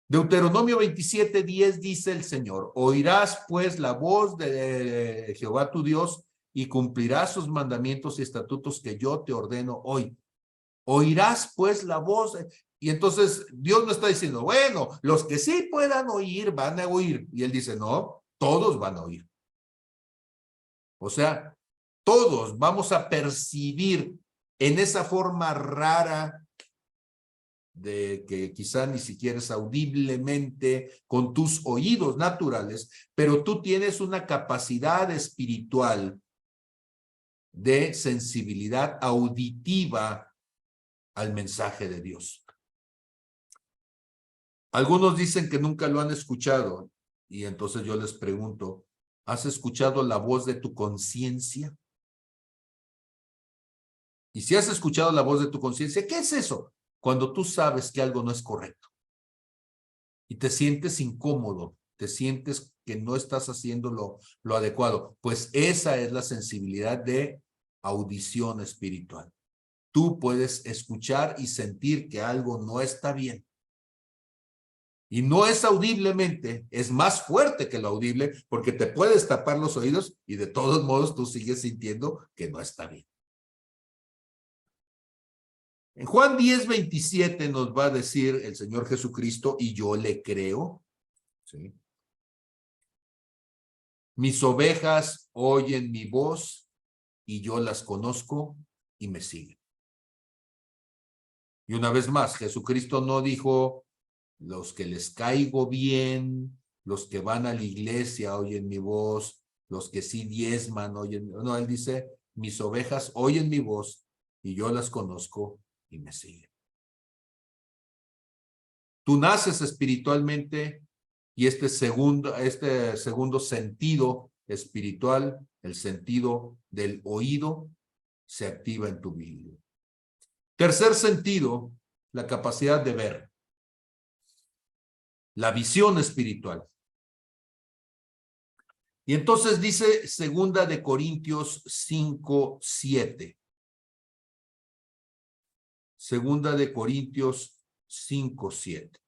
A: Deuteronomio 27:10 dice el Señor, oirás pues la voz de Jehová tu Dios y cumplirás sus mandamientos y estatutos que yo te ordeno hoy. Oirás pues la voz. Y entonces Dios no está diciendo, bueno, los que sí puedan oír van a oír. Y él dice, no, todos van a oír. O sea, todos vamos a percibir en esa forma rara de que quizá ni siquiera es audiblemente con tus oídos naturales, pero tú tienes una capacidad espiritual de sensibilidad auditiva al mensaje de Dios. Algunos dicen que nunca lo han escuchado y entonces yo les pregunto, ¿has escuchado la voz de tu conciencia? Y si has escuchado la voz de tu conciencia, ¿qué es eso? Cuando tú sabes que algo no es correcto y te sientes incómodo, te sientes que no estás haciendo lo adecuado, pues esa es la sensibilidad de audición espiritual. Tú puedes escuchar y sentir que algo no está bien. Y no es audiblemente, es más fuerte que lo audible, porque te puedes tapar los oídos y de todos modos tú sigues sintiendo que no está bien. En Juan 10:27 nos va a decir el Señor Jesucristo, y yo le creo, ¿sí? Mis ovejas oyen mi voz y yo las conozco y me siguen. Y una vez más, Jesucristo no dijo, los que les caigo bien, los que van a la iglesia oyen mi voz, los que sí diezman oyen. No, él dice, mis ovejas oyen mi voz y yo las conozco y me siguen. Tú naces espiritualmente y este segundo sentido espiritual, el sentido del oído, se activa en tu vida. Tercer sentido, la capacidad de ver. La visión espiritual. Y entonces dice 2 Corintios 5:7. 2 Corintios 5:7.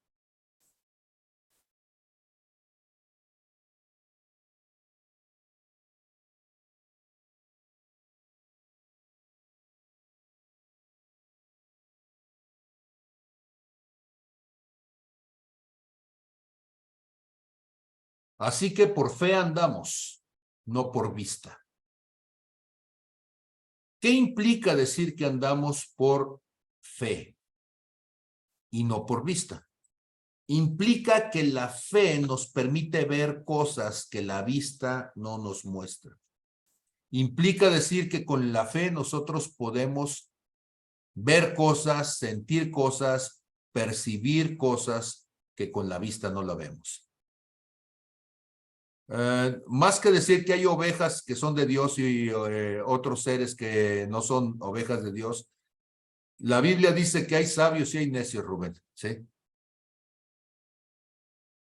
A: Así que por fe andamos, no por vista. ¿Qué implica decir que andamos por fe y no por vista? Implica que la fe nos permite ver cosas que la vista no nos muestra. Implica decir que con la fe nosotros podemos ver cosas, sentir cosas, percibir cosas que con la vista no la vemos. Más que decir que hay ovejas que son de Dios y otros seres que no son ovejas de Dios, La Biblia dice que hay sabios y hay necios, Rubén, ¿sí?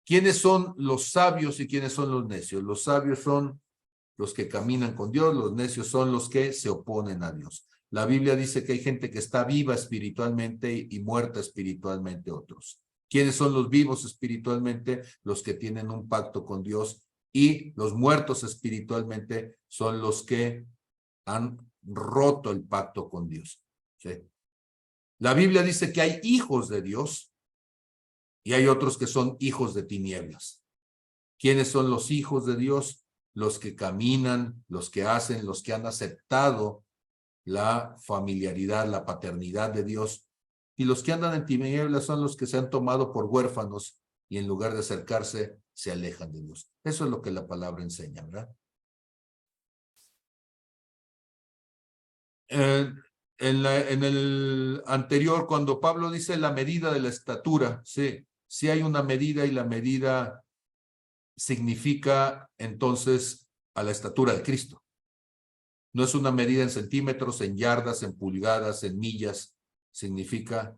A: ¿Quiénes son los sabios y quiénes son los necios? Los sabios son los que caminan con Dios, los necios son los que se oponen a Dios. La Biblia dice que hay gente que está viva espiritualmente y muerta espiritualmente otros. ¿Quiénes son los vivos espiritualmente? Los que tienen un pacto con Dios, y los muertos espiritualmente son los que han roto el pacto con Dios. ¿Sí? La Biblia dice que hay hijos de Dios y hay otros que son hijos de tinieblas. ¿Quiénes son los hijos de Dios? Los que caminan, los que hacen, los que han aceptado la familiaridad, la paternidad de Dios. Y los que andan en tinieblas son los que se han tomado por huérfanos y en lugar de acercarse, se alejan de Dios. Eso es lo que la palabra enseña, ¿verdad? En el anterior, cuando Pablo dice la medida de la estatura, sí hay una medida, y la medida significa entonces a la estatura de Cristo. No es una medida en centímetros, en yardas, en pulgadas, en millas. Significa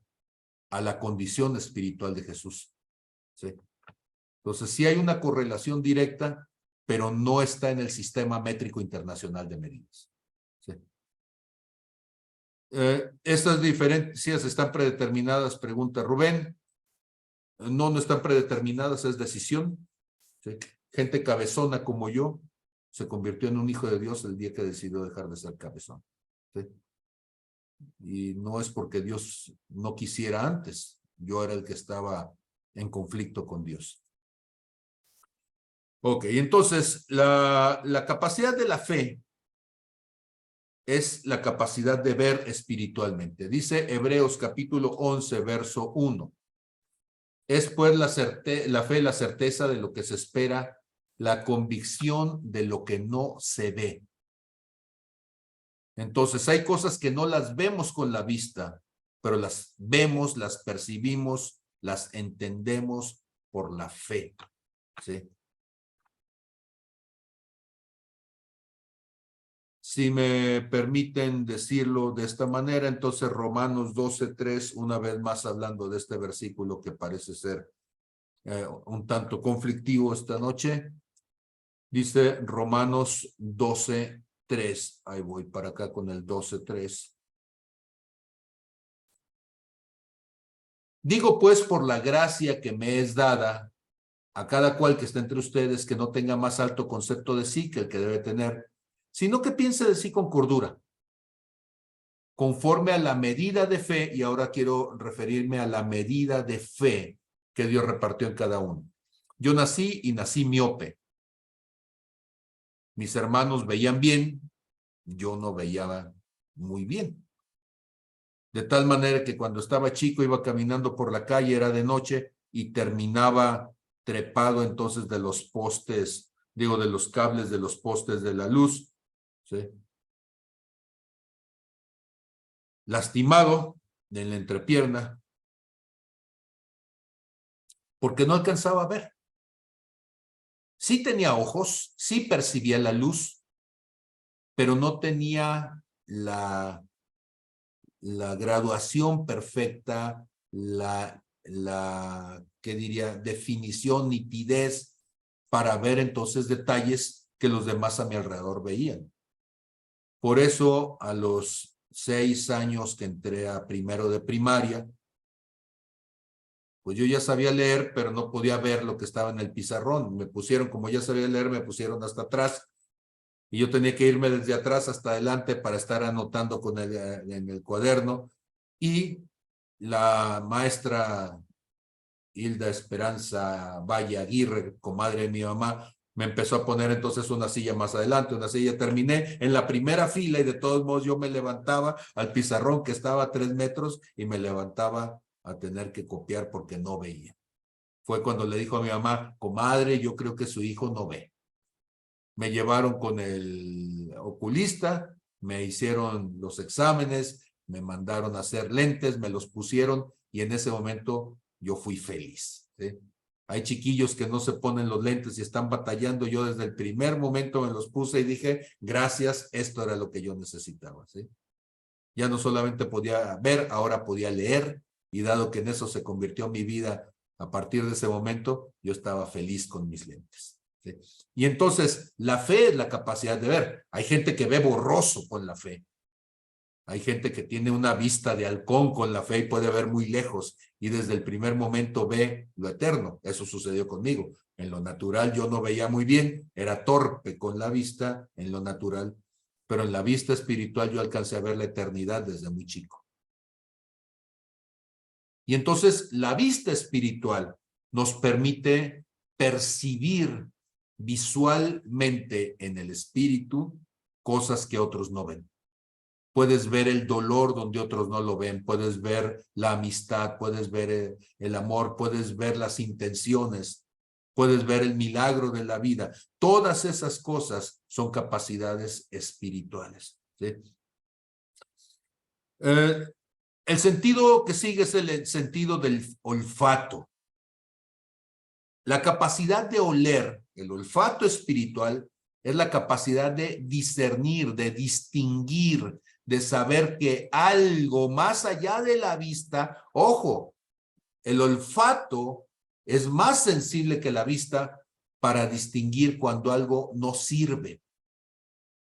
A: a la condición espiritual de Jesús. ¿Sí? Entonces, sí hay una correlación directa, pero no está en el sistema métrico internacional de medidas. ¿Sí? Estas diferencias están predeterminadas, pregunta Rubén. No, no están predeterminadas, es decisión. ¿Sí? Gente cabezona como yo se convirtió en un hijo de Dios el día que decidió dejar de ser cabezón. ¿Sí? Y no es porque Dios no quisiera antes. Yo era el que estaba en conflicto con Dios. Ok, entonces la capacidad de la fe es la capacidad de ver espiritualmente. Dice Hebreos capítulo 11, verso 1. Es pues la fe, la certeza de lo que se espera, la convicción de lo que no se ve. Entonces hay cosas que no las vemos con la vista, pero las vemos, las percibimos, las entendemos por la fe. ¿Sí? Si me permiten decirlo de esta manera, entonces Romanos 12:3, una vez más hablando de este versículo que parece ser un tanto conflictivo esta noche, dice Romanos 12:3. Ahí voy para acá con el 12:3. Digo pues, por la gracia que me es dada, a cada cual que esté entre ustedes, que no tenga más alto concepto de sí que el que debe tener, sino que piense de sí con cordura, conforme a la medida de fe, y ahora quiero referirme a la medida de fe que Dios repartió en cada uno. Yo nací y nací miope. Mis hermanos veían bien, yo no veía muy bien. De tal manera que cuando estaba chico iba caminando por la calle, era de noche, y terminaba trepado entonces de los postes, de los cables de los postes de la luz, ¿sí? Lastimado en la entrepierna, porque no alcanzaba a ver. Sí tenía ojos, sí percibía la luz, pero no tenía la graduación perfecta, ¿qué diría? Definición, nitidez, para ver entonces detalles que los demás a mi alrededor veían. Por eso, a los 6 años que entré a primero de primaria, pues yo ya sabía leer, pero no podía ver lo que estaba en el pizarrón. Me pusieron, como ya sabía leer, me pusieron hasta atrás, y yo tenía que irme desde atrás hasta adelante para estar anotando en el cuaderno. Y la maestra Hilda Esperanza Valle Aguirre, comadre de mi mamá, me empezó a poner entonces una silla más adelante, una silla. Terminé en la primera fila, y de todos modos yo me levantaba al pizarrón que estaba a 3 metros y me levantaba a tener que copiar porque no veía. Fue cuando le dijo a mi mamá, comadre, yo creo que su hijo no ve. Me llevaron con el oculista, me hicieron los exámenes, me mandaron a hacer lentes, me los pusieron, y en ese momento yo fui feliz. ¿Sí? Hay chiquillos que no se ponen los lentes y están batallando. Yo desde el primer momento me los puse y dije, gracias, esto era lo que yo necesitaba. ¿Sí? Ya no solamente podía ver, ahora podía leer, y dado que en eso se convirtió mi vida a partir de ese momento, yo estaba feliz con mis lentes. ¿Sí? Y entonces, la fe es la capacidad de ver. Hay gente que ve borroso con la fe. Hay gente que tiene una vista de halcón con la fe y puede ver muy lejos y desde el primer momento ve lo eterno. Eso sucedió conmigo. En lo natural yo no veía muy bien, era torpe con la vista en lo natural, pero en la vista espiritual yo alcancé a ver la eternidad desde muy chico. Y entonces la vista espiritual nos permite percibir visualmente en el espíritu cosas que otros no ven. Puedes ver el dolor donde otros no lo ven, puedes ver la amistad, puedes ver el amor, puedes ver las intenciones, puedes ver el milagro de la vida. Todas esas cosas son capacidades espirituales. ¿Sí? El sentido que sigue es el sentido del olfato. La capacidad de oler, el olfato espiritual, es la capacidad de discernir, de distinguir, de saber que algo más allá de la vista, ojo, el olfato es más sensible que la vista para distinguir cuando algo no sirve.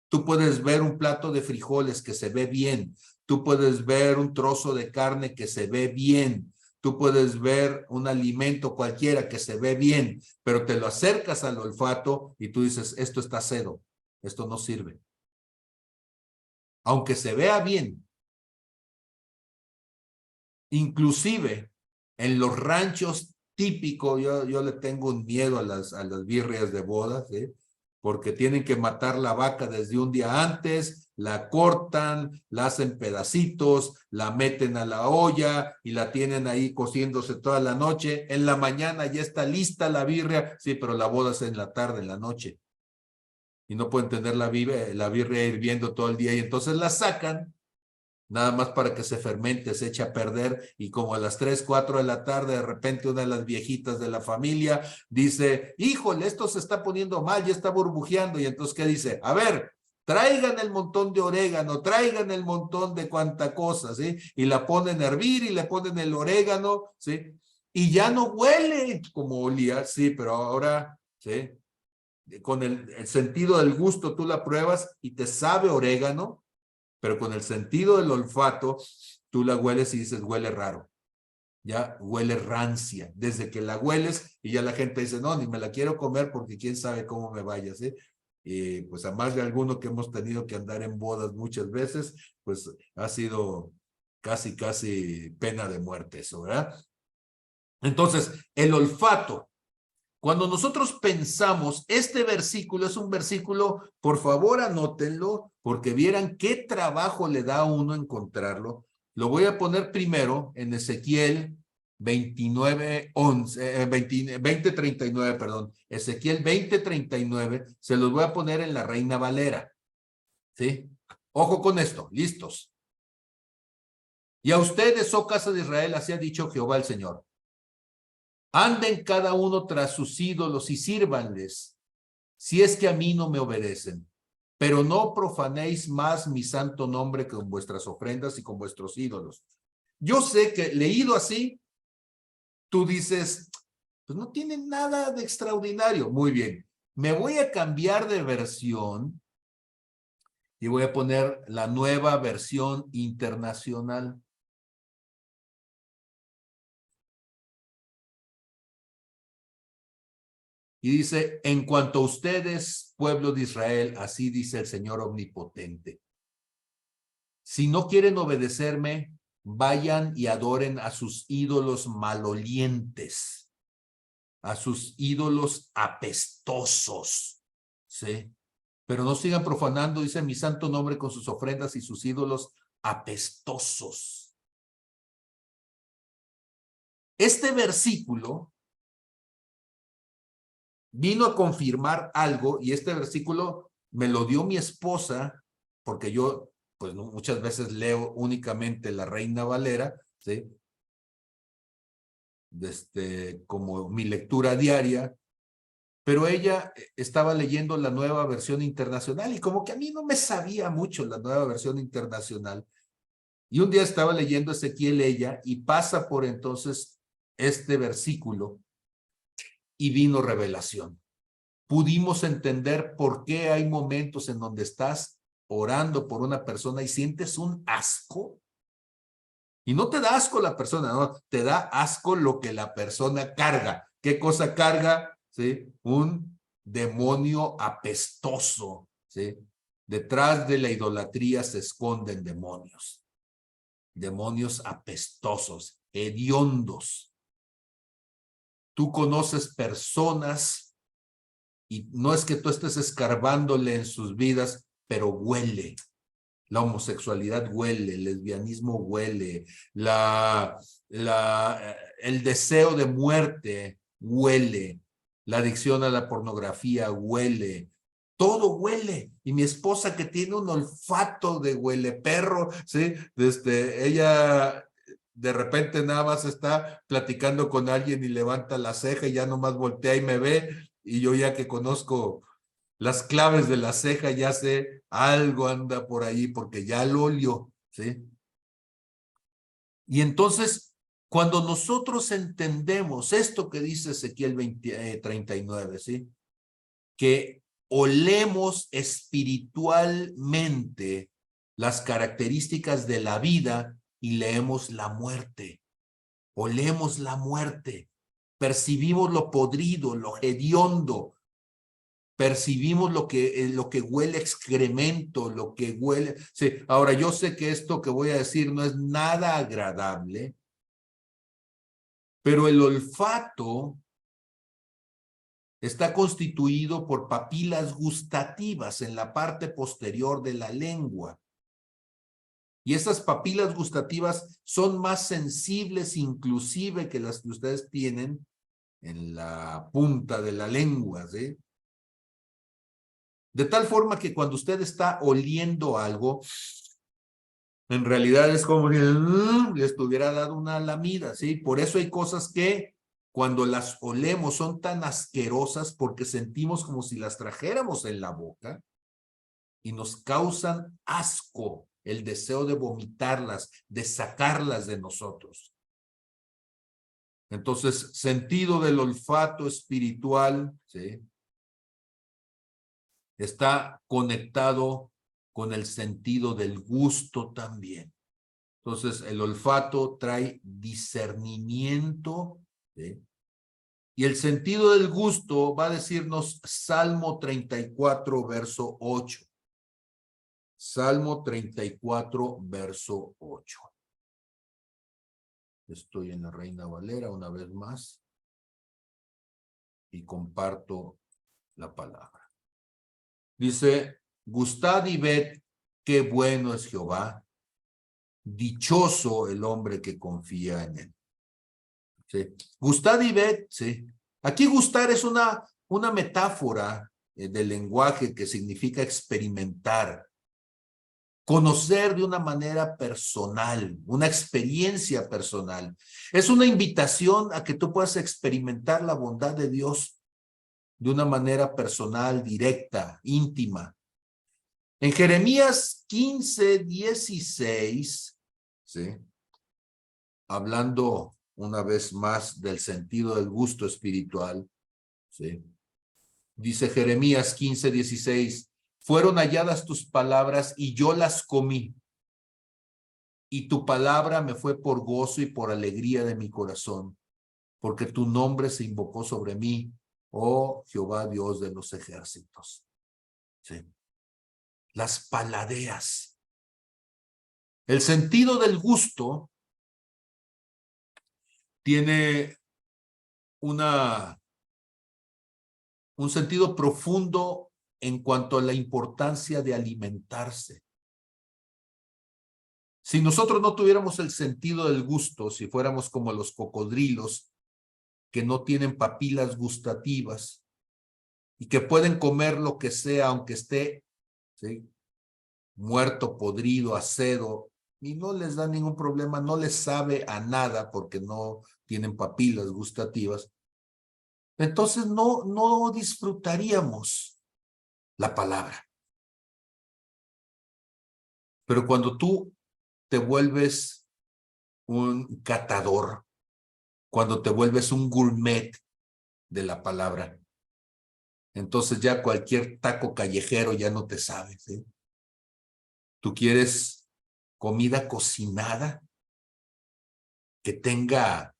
A: Tú puedes ver un plato de frijoles que se ve bien, tú puedes ver un trozo de carne que se ve bien, tú puedes ver un alimento cualquiera que se ve bien, pero te lo acercas al olfato y tú dices, esto está cedo, esto no sirve. Aunque se vea bien. Inclusive en los ranchos típicos, yo le tengo un miedo a las birrias de bodas, ¿sí? Porque tienen que matar la vaca desde un día antes, la cortan, la hacen pedacitos, la meten a la olla y la tienen ahí cociéndose toda la noche. En la mañana ya está lista la birria, sí, pero la boda es en la tarde, en la noche. Y no pueden tener la birria hirviendo todo el día y entonces la sacan nada más para que se fermente, se eche a perder y como a las 3, 4 de la tarde de repente una de las viejitas de la familia dice, híjole, esto se está poniendo mal, ya está burbujeando y entonces ¿qué dice? A ver, traigan el montón de orégano, traigan el montón de cuanta cosa, ¿sí? Y la ponen a hervir y le ponen el orégano, ¿sí? Y ya no huele como olía, sí, pero ahora, ¿sí? Con el sentido del gusto tú la pruebas y te sabe orégano, pero con el sentido del olfato, tú la hueles y dices, huele raro. Ya huele rancia. Desde que la hueles y ya la gente dice, no, ni me la quiero comer porque quién sabe cómo me vaya, ¿sí? Y pues a más de alguno que hemos tenido que andar en bodas muchas veces, pues ha sido casi pena de muerte eso, ¿verdad? Entonces, el olfato. Cuando nosotros pensamos, este versículo es un versículo, por favor anótenlo, porque vieran qué trabajo le da a uno encontrarlo. Lo voy a poner primero en Ezequiel 20:39, perdón. Ezequiel 20:39, se los voy a poner en la Reina Valera. ¿Sí? Ojo con esto, listos. Y a ustedes, oh casa de Israel, así ha dicho Jehová el Señor. Anden cada uno tras sus ídolos y sírvanles, si es que a mí no me obedecen. Pero no profanéis más mi santo nombre con vuestras ofrendas y con vuestros ídolos. Yo sé que leído así, tú dices, pues no tiene nada de extraordinario. Muy bien, me voy a cambiar de versión y voy a poner la nueva versión internacional. Y dice, en cuanto a ustedes, pueblo de Israel, así dice el Señor omnipotente. Si no quieren obedecerme, vayan y adoren a sus ídolos malolientes, a sus ídolos apestosos, ¿sí? Pero no sigan profanando, dice mi santo nombre, con sus ofrendas y sus ídolos apestosos. Este versículo vino a confirmar algo y este versículo me lo dio mi esposa porque yo pues muchas veces leo únicamente la Reina Valera, ¿sí? Como mi lectura diaria, pero ella estaba leyendo la nueva versión internacional y como que a mí no me sabía mucho la nueva versión internacional Y un día estaba leyendo Ezequiel ella y pasa por entonces este versículo y vino revelación. Pudimos entender por qué hay momentos en donde estás orando por una persona y sientes un asco. Y no te da asco la persona, no, te da asco lo que la persona carga. ¿Qué cosa carga? ¿Sí? Un demonio apestoso, ¿sí? Detrás de la idolatría se esconden demonios. Demonios apestosos, hediondos. Tú conoces personas y no es que tú estés escarbándole en sus vidas, pero huele. La homosexualidad huele, el lesbianismo huele, el deseo de muerte huele, la adicción a la pornografía huele, todo huele. Y mi esposa que tiene un olfato de huele perro, ¿sí? Ella de repente nada más está platicando con alguien y levanta la ceja y ya nomás voltea y me ve y yo ya que conozco las claves de la ceja, ya sé, algo anda por ahí porque ya lo olió, ¿sí? Y entonces, cuando nosotros entendemos esto que dice Ezequiel 39, ¿sí? Que olemos espiritualmente las características de la vida y leemos la muerte. Olemos la muerte. Percibimos lo podrido, lo hediondo, percibimos lo que huele excremento, lo que huele. Sí, ahora yo sé que esto que voy a decir no es nada agradable, pero el olfato está constituido por papilas gustativas en la parte posterior de la lengua. Y esas papilas gustativas son más sensibles inclusive que las que ustedes tienen en la punta de la lengua, ¿sí? De tal forma que cuando usted está oliendo algo, en realidad es como si le estuviera dando una lamida, ¿sí? Por eso hay cosas que cuando las olemos son tan asquerosas porque sentimos como si las trajéramos en la boca y nos causan asco, el deseo de vomitarlas, de sacarlas de nosotros. Entonces, sentido del olfato espiritual, ¿sí? Está conectado con el sentido del gusto también. Entonces, el olfato trae discernimiento, ¿sí? Y el sentido del gusto va a decirnos Salmo 34, verso 8. Salmo 34, verso 8. Estoy en la Reina Valera una vez más y comparto la palabra. Dice, gustad y ved qué bueno es Jehová, dichoso el hombre que confía en él. ¿Sí? Gustad y ved, sí. Aquí gustar es una metáfora del lenguaje que significa experimentar, conocer de una manera personal, una experiencia personal. Es una invitación a que tú puedas experimentar la bondad de Dios de una manera personal, directa, íntima. En Jeremías 15:16, ¿sí? Hablando una vez más del sentido del gusto espiritual, ¿sí? Dice Jeremías 15:16, fueron halladas tus palabras y yo las comí, y tu palabra me fue por gozo y por alegría de mi corazón, porque tu nombre se invocó sobre mí, oh Jehová Dios de los ejércitos. ¿Sí? Las paladeas. El sentido del gusto tiene un sentido profundo en cuanto a la importancia de alimentarse. Si nosotros no tuviéramos el sentido del gusto, si fuéramos como los cocodrilos que no tienen papilas gustativas y que pueden comer lo que sea aunque esté, ¿sí?, muerto, podrido, acedo, y no les da ningún problema, no les sabe a nada porque no tienen papilas gustativas, entonces no disfrutaríamos la palabra. Pero cuando tú te vuelves un catador, cuando te vuelves un gourmet de la palabra. Entonces ya cualquier taco callejero ya no te sabe, ¿sí? Tú quieres comida cocinada que tenga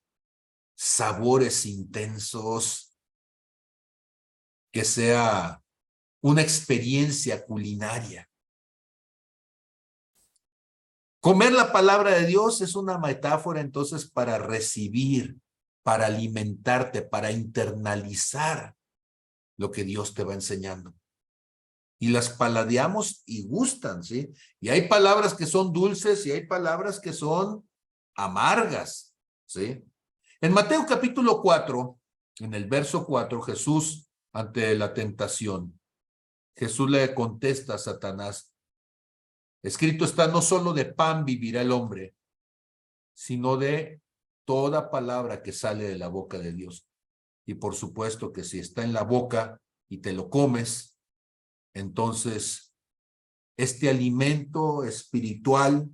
A: sabores intensos, que sea una experiencia culinaria. Comer la palabra de Dios es una metáfora entonces para recibir, para alimentarte, para internalizar lo que Dios te va enseñando. Y las paladeamos y gustan, ¿sí? Y hay palabras que son dulces y hay palabras que son amargas, ¿sí? En Mateo capítulo 4, en el verso 4, Jesús, ante la tentación, Jesús le contesta a Satanás: escrito está, no solo de pan vivirá el hombre, sino de toda palabra que sale de la boca de Dios. Y por supuesto que si está en la boca y te lo comes, entonces este alimento espiritual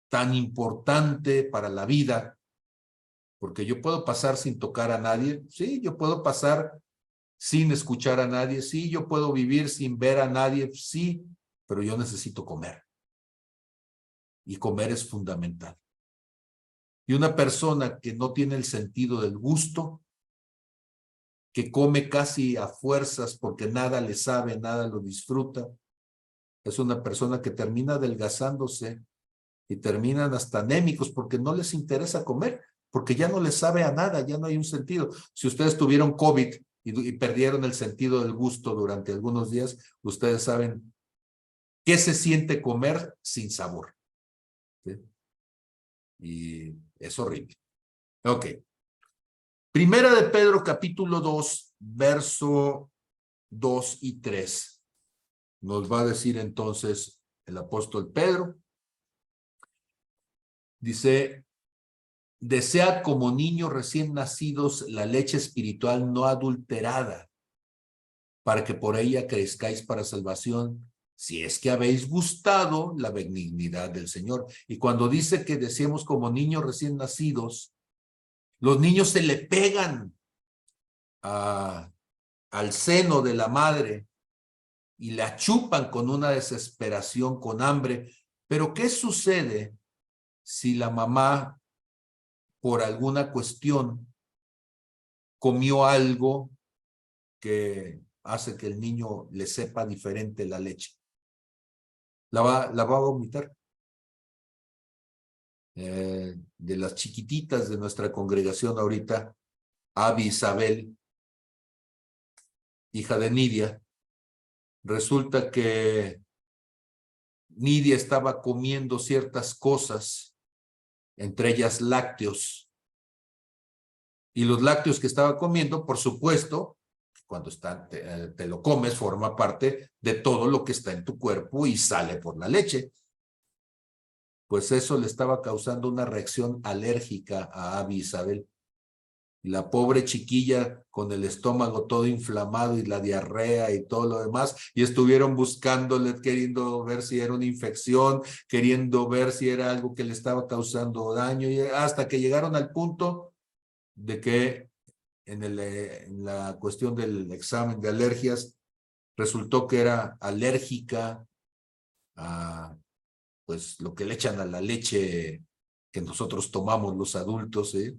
A: tan importante para la vida, porque yo puedo pasar sin tocar a nadie, sí, yo puedo pasar sin escuchar a nadie, sí, yo puedo vivir sin ver a nadie, sí, pero yo necesito comer. Y comer es fundamental. Y una persona que no tiene el sentido del gusto, que come casi a fuerzas porque nada le sabe, nada lo disfruta, es una persona que termina adelgazándose y terminan hasta anémicos porque no les interesa comer, porque ya no les sabe a nada, ya no hay un sentido. Si ustedes tuvieron COVID y perdieron el sentido del gusto durante algunos días, ustedes saben qué se siente comer sin sabor, ¿sí? Y es horrible. Ok. Primera de Pedro, capítulo 2, verso 2 y 3. Nos va a decir entonces el apóstol Pedro. Dice: desead como niños recién nacidos la leche espiritual no adulterada, para que por ella crezcáis para salvación, si es que habéis gustado la benignidad del Señor. Y cuando dice que deseemos como niños recién nacidos, los niños se le pegan al seno de la madre y la chupan con una desesperación, con hambre. Pero ¿qué sucede si la mamá, por alguna cuestión, comió algo que hace que el niño le sepa diferente la leche? La va a vomitar. De las chiquititas de nuestra congregación ahorita, Abby Isabel, hija de Nidia, resulta que Nidia estaba comiendo ciertas cosas, entre ellas lácteos, y los lácteos que estaba comiendo, por supuesto, cuando te lo comes, forma parte de todo lo que está en tu cuerpo y sale por la leche. Pues eso le estaba causando una reacción alérgica a Abby Isabel. Y la pobre chiquilla con el estómago todo inflamado y la diarrea y todo lo demás, y estuvieron buscándole, queriendo ver si era una infección, queriendo ver si era algo que le estaba causando daño, y hasta que llegaron al punto de que en la cuestión del examen de alergias resultó que era alérgica a pues lo que le echan a la leche que nosotros tomamos los adultos, ¿eh?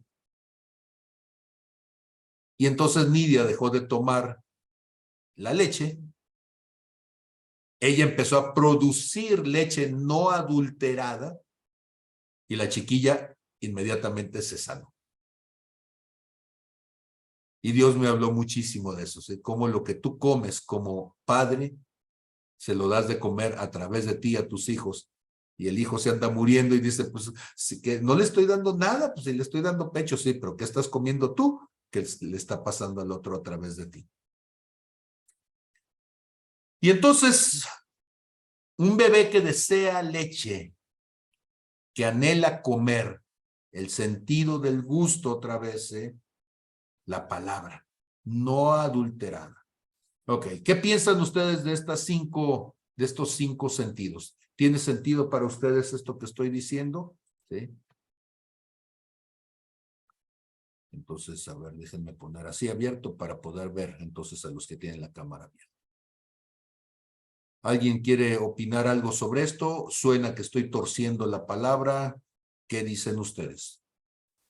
A: Y entonces Nidia dejó de tomar la leche. Ella empezó a producir leche no adulterada y la chiquilla inmediatamente se sanó. Y Dios me habló muchísimo de eso, ¿sí? Cómo lo que tú comes como padre, se lo das de comer a través de ti a tus hijos. Y el hijo se anda muriendo y dice, pues, sí, que no le estoy dando nada, pues si le estoy dando pecho, sí, pero ¿qué estás comiendo tú? Que le está pasando al otro a través de ti. Y entonces, un bebé que desea leche, que anhela comer, el sentido del gusto otra vez, la palabra, no adulterada. Ok, ¿qué piensan ustedes de estos 5 sentidos? ¿Tiene sentido para ustedes esto que estoy diciendo? ¿Sí? Entonces, a ver, déjenme poner así abierto para poder ver entonces a los que tienen la cámara abierta. ¿Alguien quiere opinar algo sobre esto? Suena que estoy torciendo la palabra. ¿Qué dicen ustedes?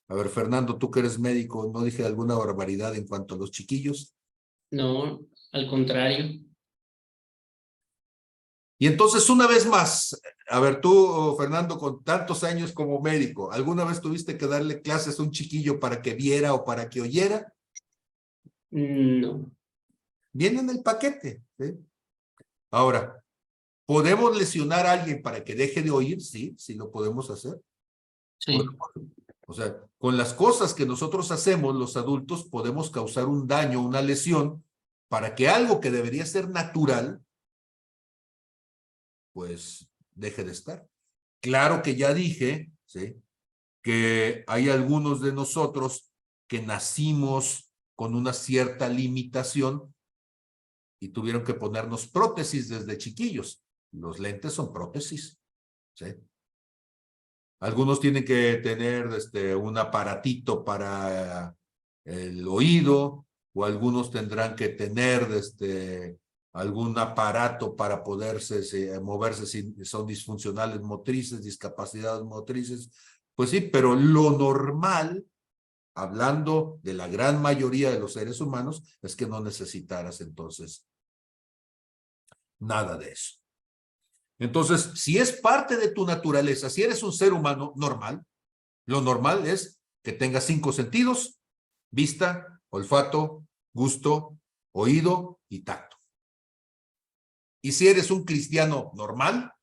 A: A ver, Fernando, tú que eres médico, ¿no dije alguna barbaridad en cuanto a los chiquillos?
C: No, al contrario.
A: Y entonces, una vez más, a ver, tú, Fernando, con tantos años como médico, ¿alguna vez tuviste que darle clases a un chiquillo para que viera o para que oyera?
C: No.
A: Viene en el paquete, ¿sí? Ahora, ¿podemos lesionar a alguien para que deje de oír? Sí, sí lo podemos hacer.
C: Sí.
A: O sea, con las cosas que nosotros hacemos, los adultos, podemos causar un daño, una lesión, para que algo que debería ser natural, pues deje de estar. Claro que ya dije, ¿sí?, que hay algunos de nosotros que nacimos con una cierta limitación y tuvieron que ponernos prótesis desde chiquillos. Los lentes son prótesis, ¿sí? Algunos tienen que tener un aparatito para el oído, o algunos tendrán que tener algún aparato para poderse moverse si son disfuncionales motrices, discapacidades motrices. Pues sí, pero lo normal, hablando de la gran mayoría de los seres humanos, es que no necesitaras entonces nada de eso. Entonces, si es parte de tu naturaleza, si eres un ser humano normal, lo normal es que tengas 5 sentidos: vista, olfato, gusto, oído y tacto. Y si eres un cristiano normal,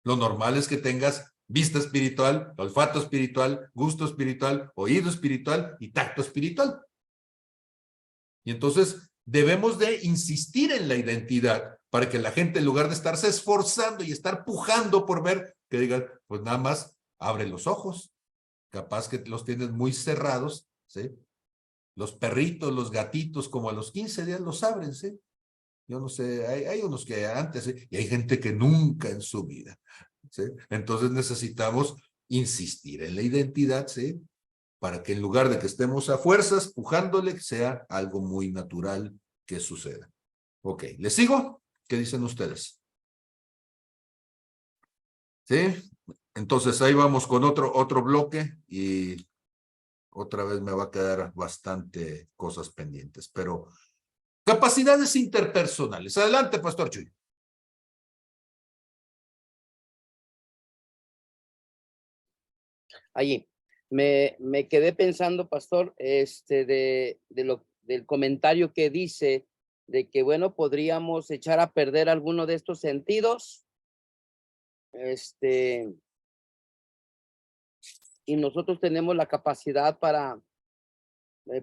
A: lo normal es que tengas vista espiritual, olfato espiritual, gusto espiritual, oído espiritual y tacto espiritual. Y entonces debemos de insistir en la identidad para que la gente, en lugar de estarse esforzando y estar pujando por ver, que digan, pues nada más abre los ojos. Capaz que los tienes muy cerrados, ¿sí? Los perritos, los gatitos, como a los 15 días los abren, ¿sí? Yo no sé, hay unos que antes, ¿sí? Y hay gente que nunca en su vida, ¿sí? Entonces necesitamos insistir en la identidad, ¿sí?, para que en lugar de que estemos a fuerzas pujándole, sea algo muy natural que suceda. Ok, ¿les sigo? ¿Qué dicen ustedes? ¿Sí? Entonces ahí vamos con otro bloque y otra vez me va a quedar bastante cosas pendientes, pero capacidades interpersonales. Adelante, Pastor Chuy.
D: Allí. Me quedé pensando, pastor, del comentario que dice de que, bueno, podríamos echar a perder alguno de estos sentidos, y nosotros tenemos la capacidad para,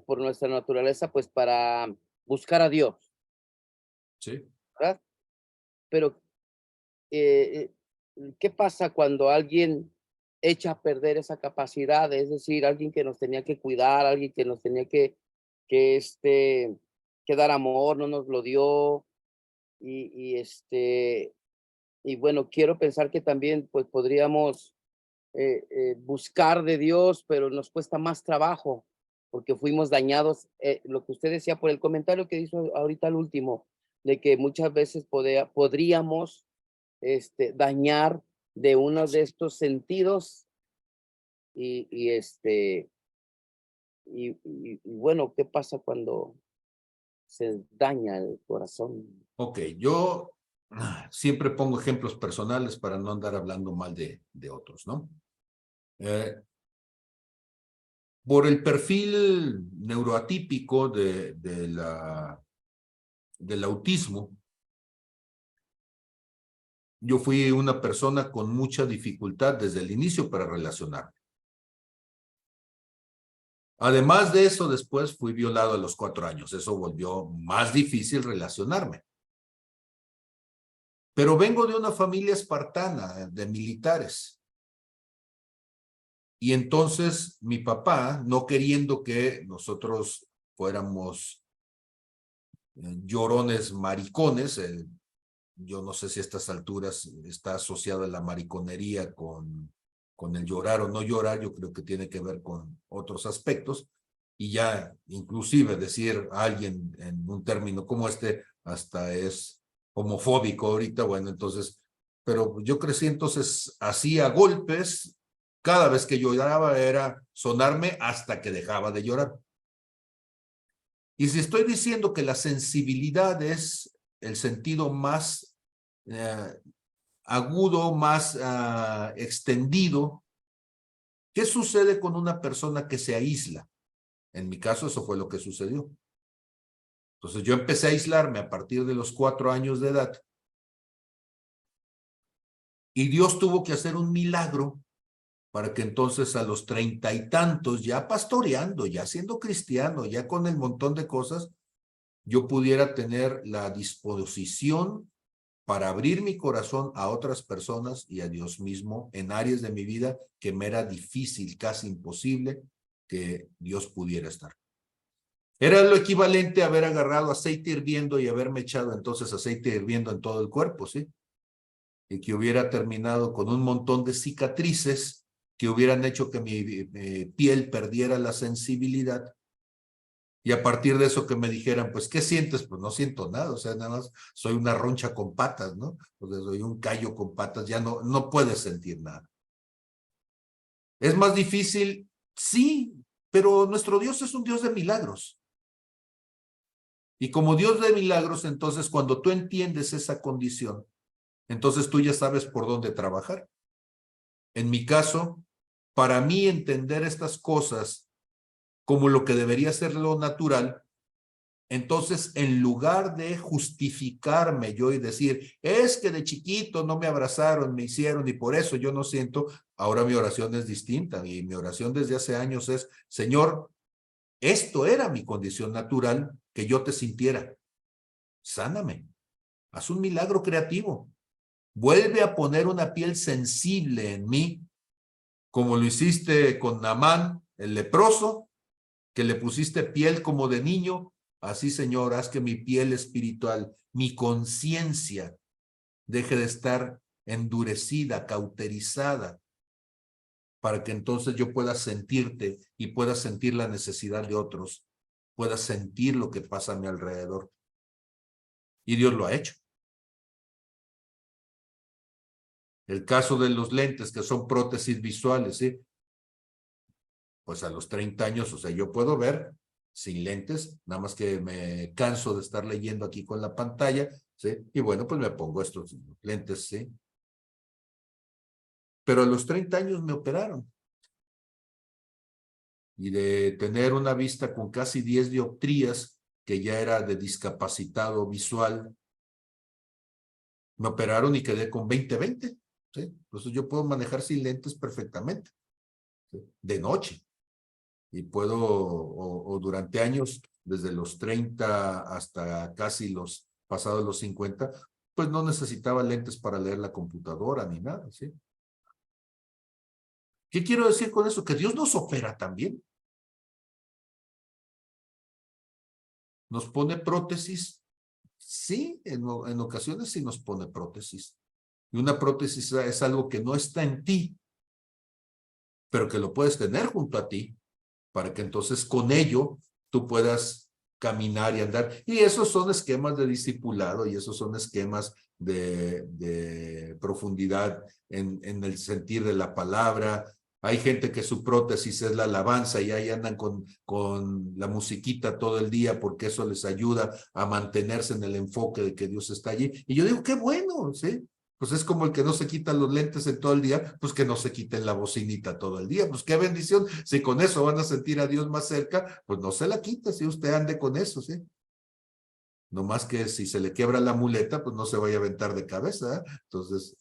D: por nuestra naturaleza, pues para buscar a Dios,
A: Sí.
D: ¿verdad? Pero, ¿qué pasa cuando alguien echa a perder esa capacidad? Es decir, alguien que nos tenía que cuidar, alguien que nos tenía que que dar amor, no nos lo dio. Y bueno, quiero pensar que también pues podríamos buscar de Dios, pero nos cuesta más trabajo porque fuimos dañados. Lo que usted decía por el comentario que hizo ahorita al último, de que muchas veces podríamos dañar de uno de estos sentidos y bueno, ¿qué pasa cuando se daña el corazón?
A: Ok, yo siempre pongo ejemplos personales para no andar hablando mal de otros, ¿no? Por el perfil neuroatípico del autismo, yo fui una persona con mucha dificultad desde el inicio para relacionarme. Además de eso, después fui violado a los 4 años. Eso volvió más difícil relacionarme. Pero vengo de una familia espartana, de militares. Y entonces mi papá, no queriendo que nosotros fuéramos llorones maricones, yo no sé si a estas alturas está asociada la mariconería con el llorar o no llorar, yo creo que tiene que ver con otros aspectos, y ya inclusive decir a alguien en un término como este hasta es homofóbico ahorita, bueno, entonces, pero yo crecí entonces así a golpes, cada vez que lloraba era sonarme hasta que dejaba de llorar. Y si estoy diciendo que la sensibilidad es el sentido más agudo, más extendido, ¿qué sucede con una persona que se aísla? En mi caso, eso fue lo que sucedió. Entonces, yo empecé a aislarme a partir de los 4 años de edad. Y Dios tuvo que hacer un milagro para que entonces a los 30 y tantos, ya pastoreando, ya siendo cristiano, ya con el montón de cosas, yo pudiera tener la disposición para abrir mi corazón a otras personas y a Dios mismo en áreas de mi vida que me era difícil, casi imposible que Dios pudiera estar. Era lo equivalente a haber agarrado aceite hirviendo y haberme echado entonces aceite hirviendo en todo el cuerpo, ¿sí? Y que hubiera terminado con un montón de cicatrices que hubieran hecho que mi piel perdiera la sensibilidad. Y a partir de eso que me dijeran, pues, ¿qué sientes? Pues no siento nada, o sea, nada más soy una roncha con patas, ¿no? O sea, soy un callo con patas, ya no puedes sentir nada. ¿Es más difícil? Sí, pero nuestro Dios es un Dios de milagros. Y como Dios de milagros, entonces, cuando tú entiendes esa condición, entonces tú ya sabes por dónde trabajar. En mi caso, para mí entender estas cosas como lo que debería ser lo natural, entonces, en lugar de justificarme yo y decir, es que de chiquito no me abrazaron, me hicieron y por eso yo no siento, ahora mi oración es distinta y mi oración desde hace años es, Señor, esto era mi condición natural, que yo te sintiera. Sáname, haz un milagro creativo, vuelve a poner una piel sensible en mí, como lo hiciste con Naamán, el leproso, que le pusiste piel como de niño. Así, Señor, haz que mi piel espiritual, mi conciencia, deje de estar endurecida, cauterizada, para que entonces yo pueda sentirte y pueda sentir la necesidad de otros, pueda sentir lo que pasa a mi alrededor. Y Dios lo ha hecho. El caso de los lentes, que son prótesis visuales, ¿sí? Pues a los 30 años, o sea, yo puedo ver sin lentes, nada más que me canso de estar leyendo aquí con la pantalla, ¿sí? Y bueno, pues me pongo estos lentes, ¿sí? Pero a los 30 años me operaron. Y de tener una vista con casi 10 dioptrías, que ya era de discapacitado visual, me operaron y quedé con 20/20, ¿sí? Entonces yo puedo manejar sin lentes perfectamente, ¿sí? De noche. Y puedo, o durante años, desde los 30 hasta casi pasados los 50, pues no necesitaba lentes para leer la computadora ni nada, ¿sí? ¿Qué quiero decir con eso? Que Dios nos opera también. ¿Nos pone prótesis? Sí, en ocasiones sí nos pone prótesis. Y una prótesis es algo que no está en ti, pero que lo puedes tener junto a ti, para que entonces con ello tú puedas caminar y andar. Y esos son esquemas de discipulado y esos son esquemas de profundidad en el sentir de la palabra. Hay gente que su prótesis es la alabanza y ahí andan con la musiquita todo el día porque eso les ayuda a mantenerse en el enfoque de que Dios está allí. Y yo digo, qué bueno, ¿sí? Pues es como el que no se quita los lentes en todo el día, pues que no se quiten la bocinita todo el día. Pues qué bendición. Si con eso van a sentir a Dios más cerca, pues no se la quita, si usted ande con eso, ¿sí? No más que si se le quiebra la muleta, pues no se vaya a aventar de cabeza, ¿eh? Entonces,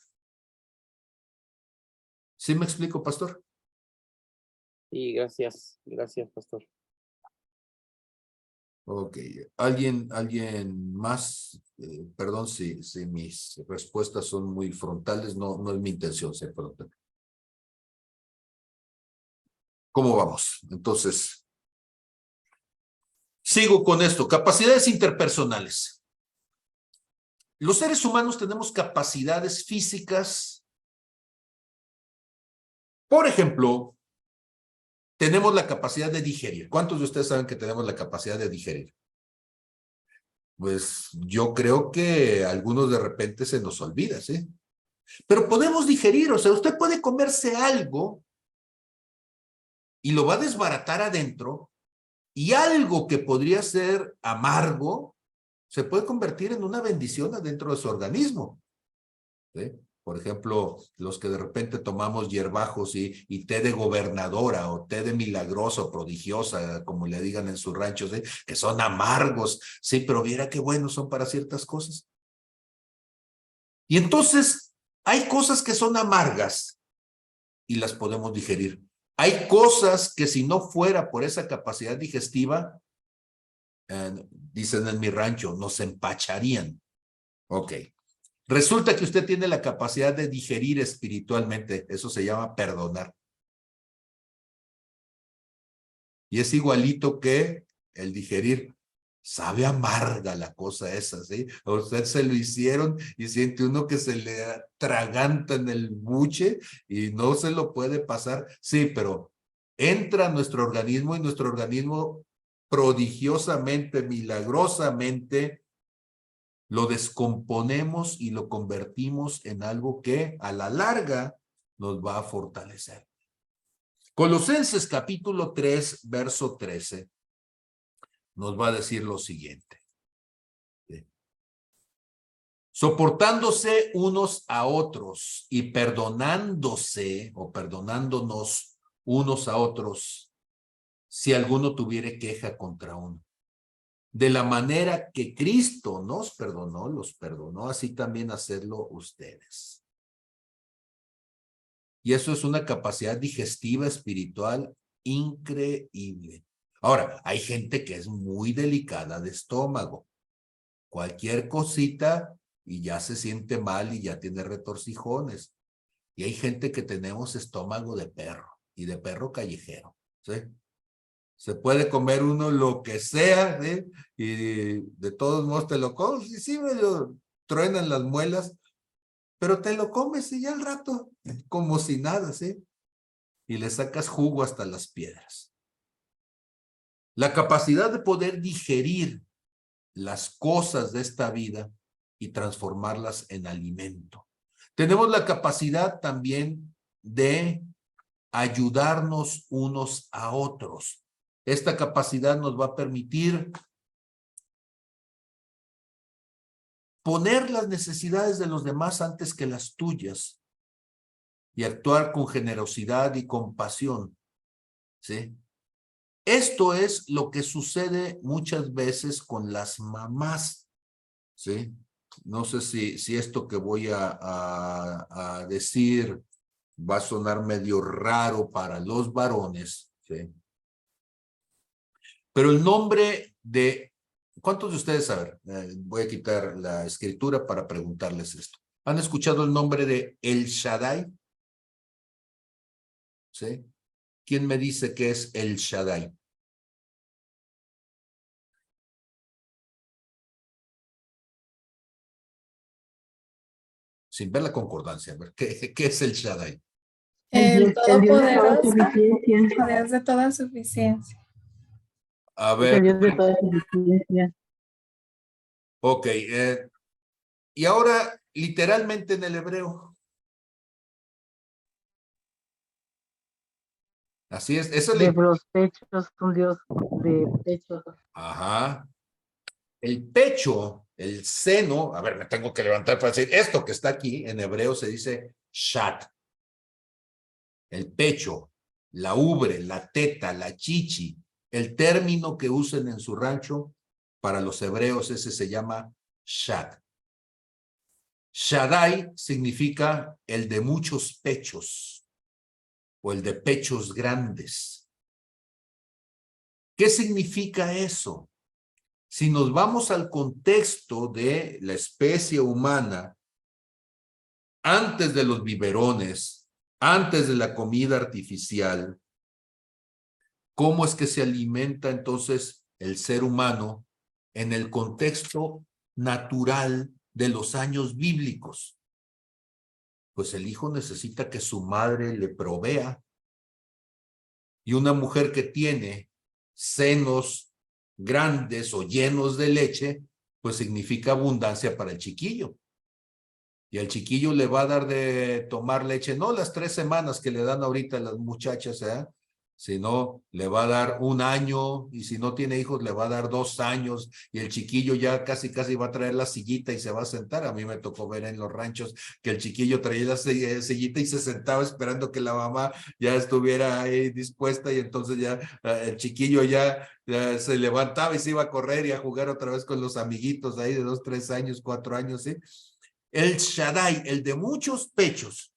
A: ¿sí me explico, pastor?
D: Sí, gracias, pastor.
A: Ok, ¿alguien más? Perdón si mis respuestas son muy frontales, no es mi intención ser frontal. ¿Cómo vamos? Entonces, sigo con esto, capacidades interpersonales. los seres humanos tenemos capacidades físicas. Por ejemplo, tenemos la capacidad de digerir. ¿Cuántos de ustedes saben que tenemos la capacidad de digerir? Pues yo creo que algunos de repente se nos olvida, ¿sí? Pero podemos digerir, o sea, usted puede comerse algo y lo va a desbaratar adentro, y algo que podría ser amargo se puede convertir en una bendición adentro de su organismo, ¿sí? Por ejemplo, los que de repente tomamos hierbajos y té de gobernadora o té de milagrosa o prodigiosa, como le digan en sus ranchos, ¿sí? Que son amargos, sí, pero viera qué buenos son para ciertas cosas. Y entonces, hay cosas que son amargas y las podemos digerir. Hay cosas que si no fuera por esa capacidad digestiva, dicen en mi rancho, nos empacharían. Ok. Resulta que usted tiene la capacidad de digerir espiritualmente. Eso se llama perdonar. Y es igualito que el digerir. Sabe amarga la cosa esa, ¿sí? A usted se lo hicieron y siente uno que se le atraganta en el buche y no se lo puede pasar. Sí, pero entra a nuestro organismo y nuestro organismo prodigiosamente, milagrosamente, lo descomponemos y lo convertimos en algo que a la larga nos va a fortalecer. Colosenses capítulo 3, verso 13, nos va a decir lo siguiente. ¿Sí? Soportándose unos a otros y perdonándose o perdonándonos unos a otros, si alguno tuviere queja contra uno. De la manera que Cristo nos perdonó, los perdonó, así también hacerlo ustedes. Y eso es una capacidad digestiva espiritual increíble. Ahora, hay gente que es muy delicada de estómago. Cualquier cosita y ya se siente mal y ya tiene retorcijones. Y hay gente que tenemos estómago de perro y de perro callejero, ¿sí? Se puede comer uno lo que sea, ¿sí? Y de todos modos te lo comes y sí, medio truenan las muelas, pero te lo comes y ya al rato, como si nada, ¿sí? Y le sacas jugo hasta las piedras. La capacidad de poder digerir las cosas de esta vida y transformarlas en alimento. Tenemos la capacidad también de ayudarnos unos a otros. Esta capacidad nos va a permitir poner las necesidades de los demás antes que las tuyas y actuar con generosidad y compasión, ¿sí? Esto es lo que sucede muchas veces con las mamás, ¿sí? No sé si esto que voy a decir va a sonar medio raro para los varones, ¿sí? Pero el nombre de... ¿Cuántos de ustedes saben? Voy a quitar la escritura para preguntarles esto. ¿Han escuchado el nombre de El Shaddai? ¿Sí? ¿Quién me dice qué es El Shaddai? Sin ver la concordancia, a ver, ¿qué es El Shaddai?
E: El Todopoderoso, Dios de toda suficiencia.
A: A
F: Es
A: ver,
F: el Dios de toda suficiencia.
A: ok. Y ahora, literalmente en el hebreo. Así es, eso
F: De
A: le...
F: los pechos, un Dios de pechos.
A: Ajá. El pecho, el seno, a ver, me tengo que levantar para decir esto que está aquí, en hebreo se dice shat. El pecho, la ubre, la teta, la chichi, el término que usen en su rancho, para los hebreos ese se llama shat. Shaddai significa el de muchos pechos o el de pechos grandes. ¿Qué significa eso? Si nos vamos al contexto de la especie humana, antes de los biberones, antes de la comida artificial, ¿cómo es que se alimenta entonces el ser humano en el contexto natural de los años bíblicos. Pues el hijo necesita que su madre le provea. Y una mujer que tiene senos grandes o llenos de leche, pues significa abundancia para el chiquillo. Y al chiquillo le va a dar de tomar leche, no las 3 semanas que le dan ahorita a las muchachas, sino le va a dar 1 año, y si no tiene hijos le va a dar 2 años, y el chiquillo ya casi va a traer la sillita y se va a sentar. A mí me tocó ver en los ranchos que el chiquillo traía la sillita y se sentaba esperando que la mamá ya estuviera ahí dispuesta, y entonces ya el chiquillo ya se levantaba y se iba a correr y a jugar otra vez con los amiguitos ahí de 2, 3 años, 4 años, ¿sí? El Shaddai, el de muchos pechos,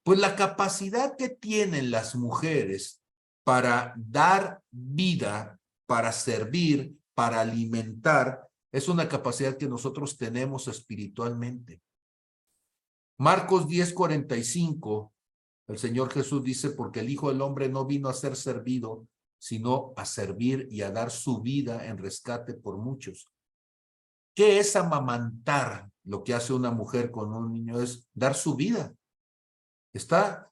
A: pues la capacidad que tienen las mujeres para dar vida, para servir, para alimentar, es una capacidad que nosotros tenemos espiritualmente. Marcos 10:45, el Señor Jesús dice, porque el Hijo del Hombre no vino a ser servido, sino a servir y a dar su vida en rescate por muchos. ¿Qué es amamantar? Lo que hace una mujer con un niño es dar su vida.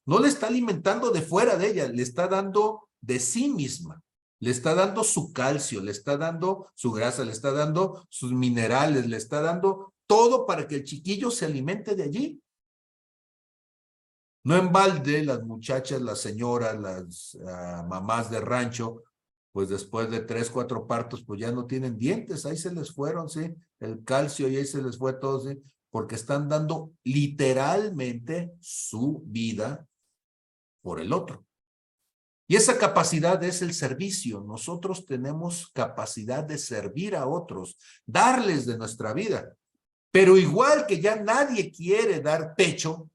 A: No le está alimentando de fuera de ella, le está dando de sí misma. Le está dando su calcio, le está dando su grasa, le está dando sus minerales, le está dando todo para que el chiquillo se alimente de allí. No en balde, las muchachas, las señoras, las mamás de rancho, pues después de 3, 4 partos, pues ya no tienen dientes, ahí se les fueron, ¿sí? El calcio y ahí se les fue todo, ¿sí? Porque están dando literalmente su vida por el otro. Y esa capacidad es el servicio. Nosotros tenemos capacidad de servir a otros, darles de nuestra vida. Pero igual que ya nadie quiere dar pecho,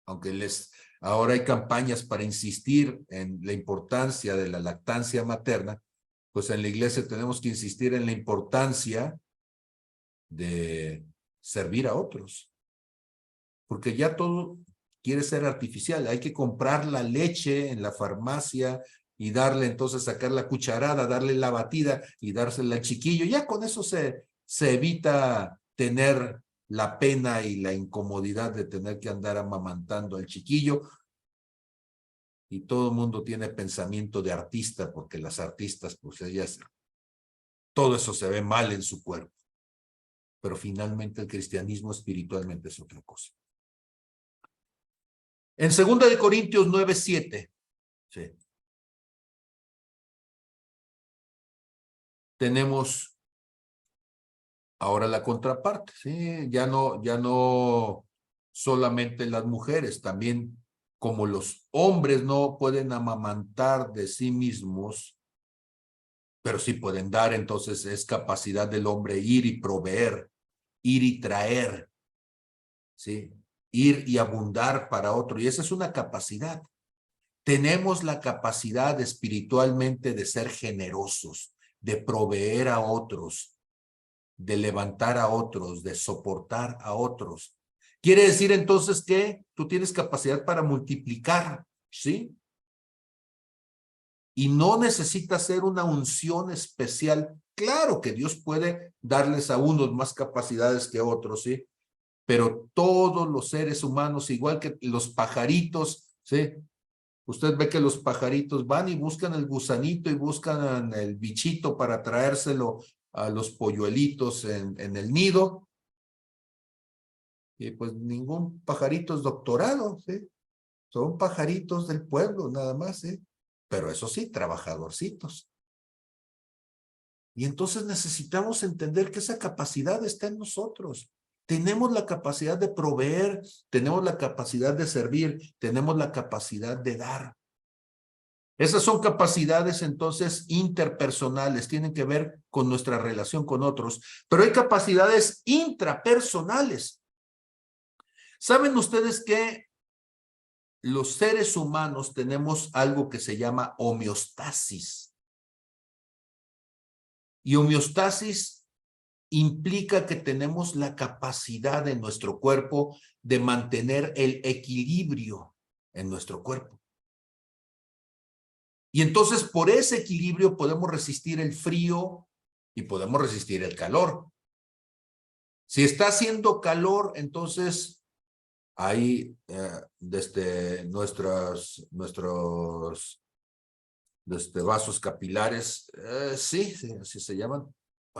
A: aunque ahora hay campañas para insistir en la importancia de la lactancia materna, pues en la iglesia tenemos que insistir en la importancia de servir a otros. Porque ya todo quiere ser artificial. Hay que comprar la leche en la farmacia y darle, entonces sacar la cucharada, darle la batida y dársela al chiquillo. Ya con eso se evita tener la pena y la incomodidad de tener que andar amamantando al chiquillo. Y todo el mundo tiene pensamiento de artista, porque las artistas, pues ellas, todo eso se ve mal en su cuerpo. Pero finalmente el cristianismo espiritualmente es otra cosa. En 2 Corintios 9:7, sí, tenemos ahora la contraparte, ¿sí? Ya no solamente las mujeres, también como los hombres no pueden amamantar de sí mismos, pero sí pueden dar, entonces es capacidad del hombre ir y proveer, ir y traer, ¿sí? Ir y abundar para otro, y esa es una capacidad. Tenemos la capacidad espiritualmente de ser generosos, de proveer a otros, de levantar a otros, de soportar a otros. Quiere decir entonces que tú tienes capacidad para multiplicar, ¿sí? Y no necesitas ser una unción especial. Claro que Dios puede darles a unos más capacidades que a otros, ¿sí? Pero todos los seres humanos, igual que los pajaritos, ¿sí? Usted ve que los pajaritos van y buscan el gusanito y buscan el bichito para traérselo a los polluelitos en el nido. Y pues ningún pajarito es doctorado, ¿sí? Son pajaritos del pueblo nada más, ¿sí? Pero eso sí, trabajadorcitos. Y entonces necesitamos entender que esa capacidad está en nosotros. Tenemos la capacidad de proveer, tenemos la capacidad de servir, tenemos la capacidad de dar. Esas son capacidades entonces interpersonales, tienen que ver con nuestra relación con otros, pero hay capacidades intrapersonales. ¿Saben ustedes que los seres humanos tenemos algo que se llama homeostasis? Y homeostasis implica que tenemos la capacidad en nuestro cuerpo de mantener el equilibrio en nuestro cuerpo. Y entonces por ese equilibrio podemos resistir el frío y podemos resistir el calor. Si está haciendo calor, entonces hay desde nuestros vasos capilares, sí, así se llaman.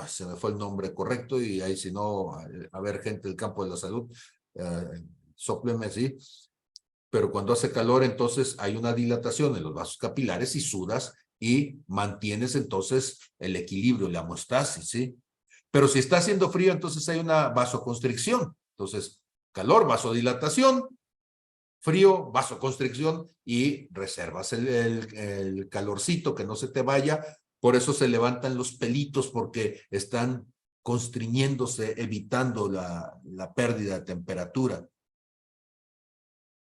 A: Se me fue el nombre correcto y ahí si no, a ver, gente del campo de la salud, sópleme, sí. Pero cuando hace calor, entonces hay una dilatación en los vasos capilares y sudas y mantienes entonces el equilibrio, la homeostasis, ¿sí? Pero si está haciendo frío, entonces hay una vasoconstricción. Entonces, calor, vasodilatación, frío, vasoconstricción y reservas el calorcito, que no se te vaya. Por eso se levantan los pelitos, porque están constriñéndose, evitando la pérdida de temperatura.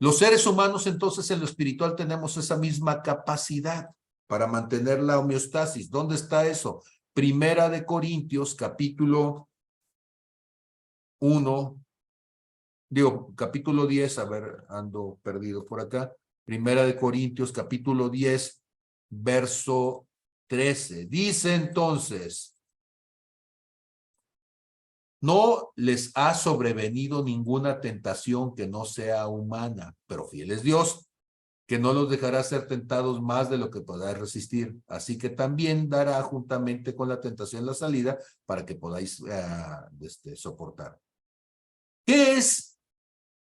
A: Los seres humanos, entonces, en lo espiritual tenemos esa misma capacidad para mantener la homeostasis. ¿Dónde está eso? Primera de Corintios, capítulo 1, capítulo 10, a ver, ando perdido por acá. Primera de Corintios, capítulo 10, verso 13. Dice entonces: no les ha sobrevenido ninguna tentación que no sea humana, pero fiel es Dios, que no los dejará ser tentados más de lo que podáis resistir. Así que también dará juntamente con la tentación la salida para que podáis soportar. ¿Qué es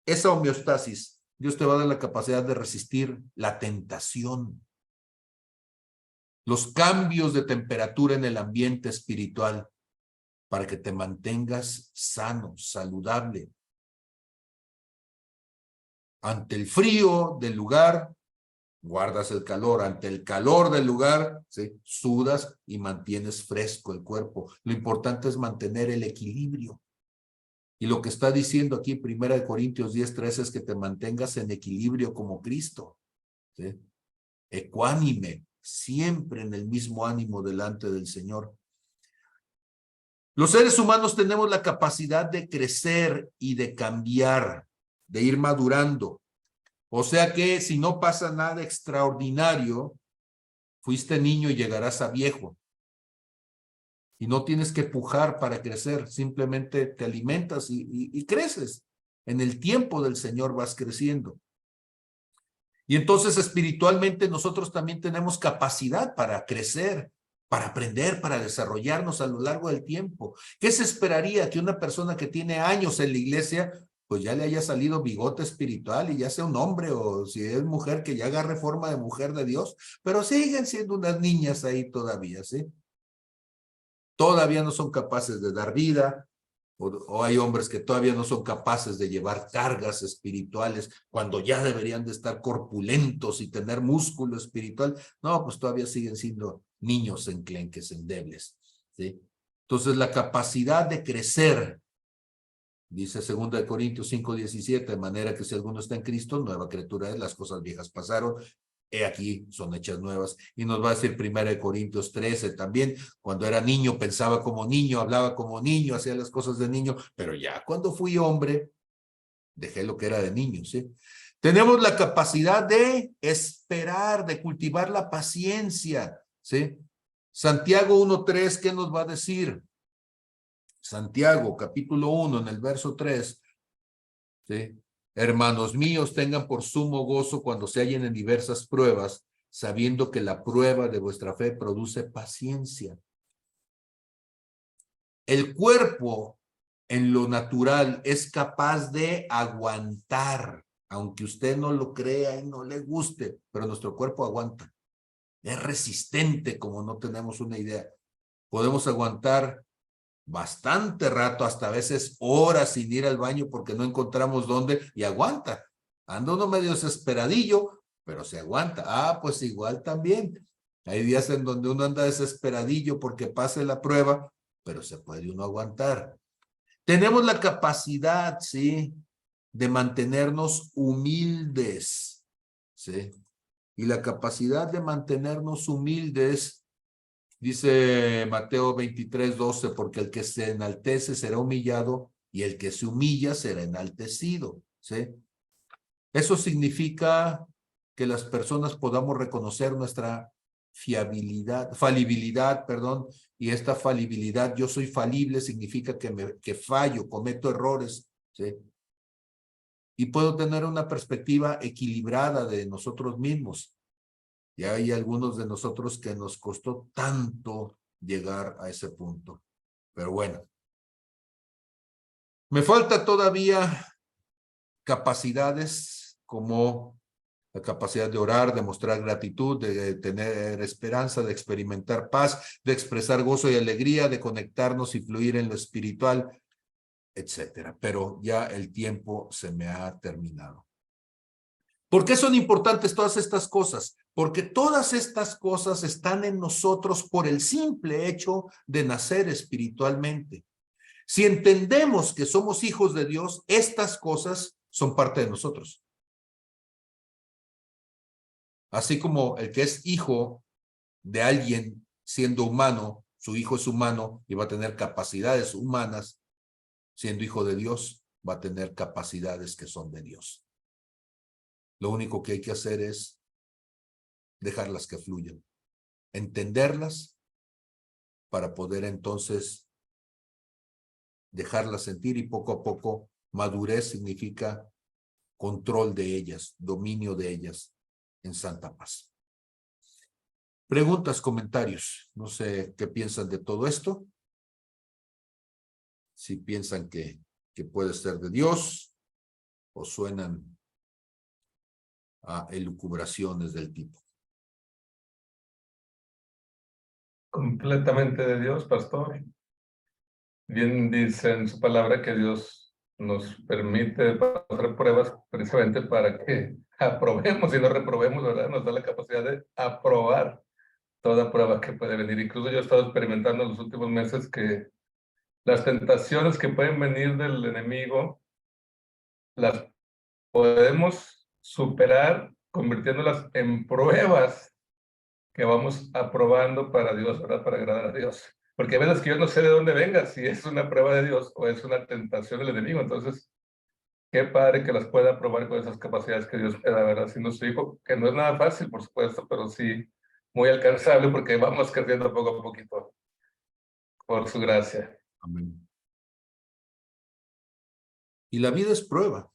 A: esa homeostasis? Dios te va a dar la capacidad de resistir la tentación, los cambios de temperatura en el ambiente espiritual, para que te mantengas sano, saludable. Ante el frío del lugar, guardas el calor. Ante el calor del lugar, ¿sí?, sudas y mantienes fresco el cuerpo. Lo importante es mantener el equilibrio. Y lo que está diciendo aquí 1 Corintios 10:13 es que te mantengas en equilibrio como Cristo, ¿sí? Ecuánime, siempre en el mismo ánimo delante del Señor. Los seres humanos tenemos la capacidad de crecer y de cambiar, de ir madurando. O sea que si no pasa nada extraordinario, fuiste niño y llegarás a viejo. Y no tienes que pujar para crecer, simplemente te alimentas y creces. En el tiempo del Señor vas creciendo. Y entonces espiritualmente nosotros también tenemos capacidad para crecer, para aprender, para desarrollarnos a lo largo del tiempo. ¿Qué se esperaría? Que una persona que tiene años en la iglesia, pues ya le haya salido bigote espiritual y ya sea un hombre, o si es mujer, que ya agarre forma de mujer de Dios, pero siguen siendo unas niñas ahí todavía, ¿sí? Todavía no son capaces de dar vida, o hay hombres que todavía no son capaces de llevar cargas espirituales cuando ya deberían de estar corpulentos y tener músculo espiritual. No, pues todavía siguen siendo niños enclenques, endebles, ¿sí? Entonces la capacidad de crecer, dice 2 Corintios 5:17, de manera que si alguno está en Cristo, nueva criatura es, las cosas viejas pasaron, he aquí, son hechas nuevas. Y nos va a decir 1 Corintios 13 también: cuando era niño pensaba como niño, hablaba como niño, hacía las cosas de niño, pero ya cuando fui hombre, dejé lo que era de niño, ¿sí? Tenemos la capacidad de esperar, de cultivar la paciencia, ¿sí? Santiago 1:3, ¿qué nos va a decir? Santiago, capítulo 1, en el verso 3, ¿sí? Hermanos míos, tengan por sumo gozo cuando se hallen en diversas pruebas, sabiendo que la prueba de vuestra fe produce paciencia. El cuerpo en lo natural es capaz de aguantar, aunque usted no lo crea y no le guste, pero nuestro cuerpo aguanta. Es resistente como no tenemos una idea. Podemos aguantar bastante rato, hasta a veces horas sin ir al baño porque no encontramos dónde, y aguanta. Anda uno medio desesperadillo, pero se aguanta. Ah, pues igual también. Hay días en donde uno anda desesperadillo porque pase la prueba, pero se puede uno aguantar. Tenemos la capacidad, ¿sí?, de mantenernos humildes, ¿sí? Y la capacidad de mantenernos humildes, dice Mateo 23:12, porque el que se enaltece será humillado y el que se humilla será enaltecido, ¿sí? Eso significa que las personas podamos reconocer nuestra falibilidad, y esta falibilidad, yo soy falible, significa que fallo, cometo errores, ¿sí? Y puedo tener una perspectiva equilibrada de nosotros mismos. Y hay algunos de nosotros que nos costó tanto llegar a ese punto. Pero bueno. Me falta todavía capacidades como la capacidad de orar, de mostrar gratitud, de tener esperanza, de experimentar paz, de expresar gozo y alegría, de conectarnos y fluir en lo espiritual, etcétera. Pero ya el tiempo se me ha terminado. ¿Por qué son importantes todas estas cosas? Porque todas estas cosas están en nosotros por el simple hecho de nacer espiritualmente. Si entendemos que somos hijos de Dios, estas cosas son parte de nosotros. Así como el que es hijo de alguien siendo humano, su hijo es humano y va a tener capacidades humanas, siendo hijo de Dios, va a tener capacidades que son de Dios. Lo único que hay que hacer es dejarlas que fluyan, entenderlas para poder entonces dejarlas sentir, y poco a poco madurez significa control de ellas, dominio de ellas en santa paz. Preguntas, comentarios. No sé qué piensan de todo esto. Si piensan que puede ser de Dios o suenan a elucubraciones del tipo.
G: Completamente de Dios, pastor. Bien dice en su palabra que Dios nos permite pasar pruebas precisamente para que aprobemos y no reprobemos, ¿verdad? Nos da la capacidad de aprobar toda prueba que puede venir. Incluso yo he estado experimentando en los últimos meses que las tentaciones que pueden venir del enemigo las podemos superar convirtiéndolas en pruebas que vamos aprobando para Dios, ¿verdad? Para agradar a Dios. Porque a veces que yo no sé de dónde venga, si es una prueba de Dios o es una tentación del enemigo. Entonces, qué padre que las pueda probar con esas capacidades que Dios me da, ¿verdad? Siendo su hijo, que no es nada fácil, por supuesto, pero sí muy alcanzable porque vamos creciendo poco a poquito por su gracia.
A: Amén. Y la vida es prueba.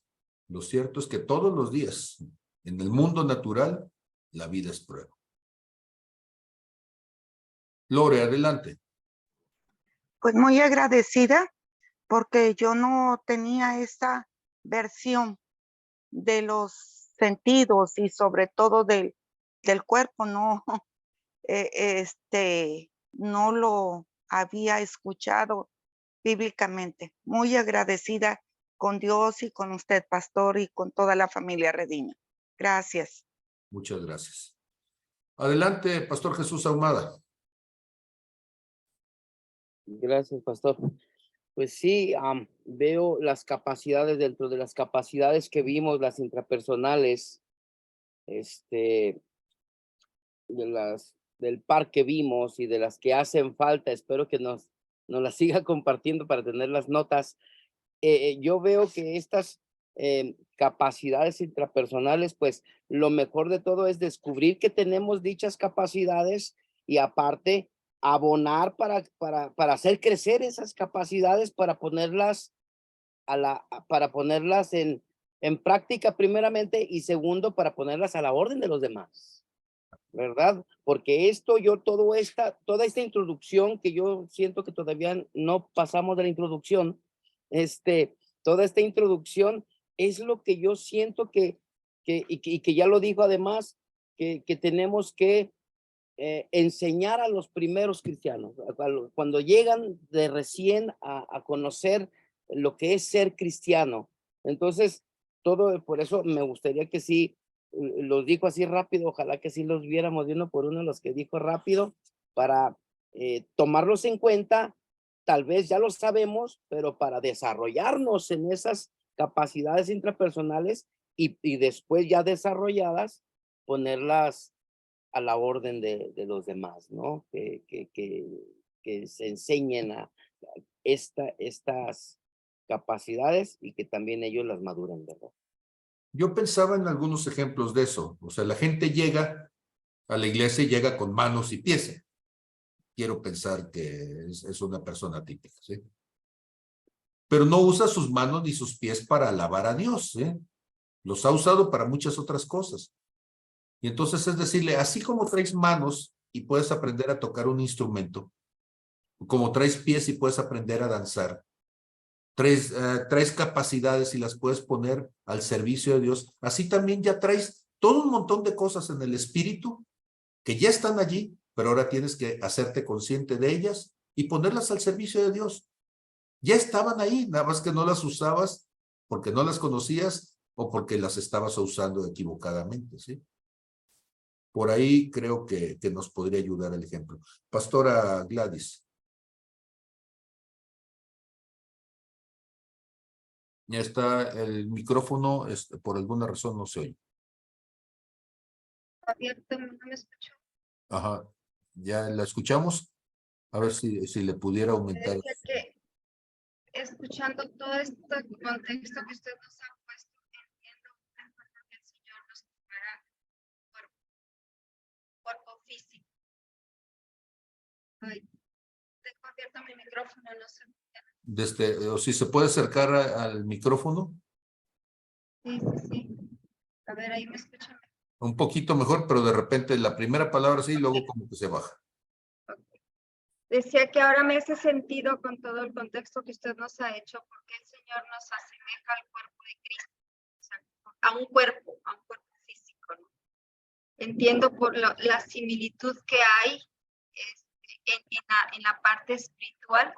A: Lo cierto es que todos los días, en el mundo natural, la vida es prueba. Lore, adelante.
H: Pues muy agradecida porque yo no tenía esa versión de los sentidos y sobre todo del cuerpo, no, no lo había escuchado bíblicamente. Muy agradecida con Dios y con usted, pastor, y con toda la familia Redina. Gracias.
A: Muchas gracias. Adelante, Pastor Jesús Ahumada.
D: Gracias, pastor. Pues sí, veo las capacidades, dentro de las capacidades que vimos, las intrapersonales, del par que vimos y de las que hacen falta. Espero que nos las siga compartiendo para tener las notas. Yo veo que estas capacidades intrapersonales, pues lo mejor de todo es descubrir que tenemos dichas capacidades y aparte abonar para hacer crecer esas capacidades, para ponerlas para ponerlas en práctica primeramente, y segundo, para ponerlas a la orden de los demás, ¿verdad? Porque toda esta introducción, que yo siento que todavía no pasamos de la introducción, toda esta introducción es lo que yo siento que ya lo dijo además, que tenemos que enseñar a los primeros cristianos, cuando llegan de recién a conocer lo que es ser cristiano. Entonces, por eso me gustaría que sí, los dijo así rápido, ojalá que sí los viéramos de uno por uno los que dijo rápido, para tomarlos en cuenta. Tal vez ya lo sabemos, pero para desarrollarnos en esas capacidades intrapersonales y después ya desarrolladas, ponerlas a la orden de los demás, ¿no? Que se enseñen a estas capacidades y que también ellos las maduren, ¿verdad?
A: Yo pensaba en algunos ejemplos de eso. O sea, la gente llega a la iglesia y llega con manos y pies. quiero pensar que es una persona típica, ¿sí? Pero no usa sus manos ni sus pies para alabar a Dios, ¿sí? Los ha usado para muchas otras cosas. Y entonces es decirle, así como traes manos y puedes aprender a tocar un instrumento, como traes pies y puedes aprender a danzar, traes capacidades y las puedes poner al servicio de Dios, así también ya traes todo un montón de cosas en el espíritu que ya están allí, pero ahora tienes que hacerte consciente de ellas y ponerlas al servicio de Dios. Ya estaban ahí, nada más que no las usabas porque no las conocías o porque las estabas usando equivocadamente, ¿sí? Por ahí creo que nos podría ayudar el ejemplo. Pastora Gladys. Ya está el micrófono, por alguna razón no se oye.
B: Abierto, no me escucho.
A: Ajá, ¿ya la escuchamos? A ver si le pudiera aumentar.
B: Decía que escuchando todo este contexto que usted nos ha puesto, entiendo que el Señor nos prepara cuerpo físico. Ay, dejo abierto mi micrófono, no sé.
A: O si se puede acercar al micrófono.
B: Sí. A ver, ahí me escuchan.
A: Un poquito mejor, pero de repente la primera palabra sí, luego como que se baja.
B: Decía que ahora me hace sentido con todo el contexto que usted nos ha hecho, porque el Señor nos asemeja al cuerpo de Cristo, o sea, a un cuerpo físico, ¿no? Entiendo por la similitud que hay en la parte espiritual,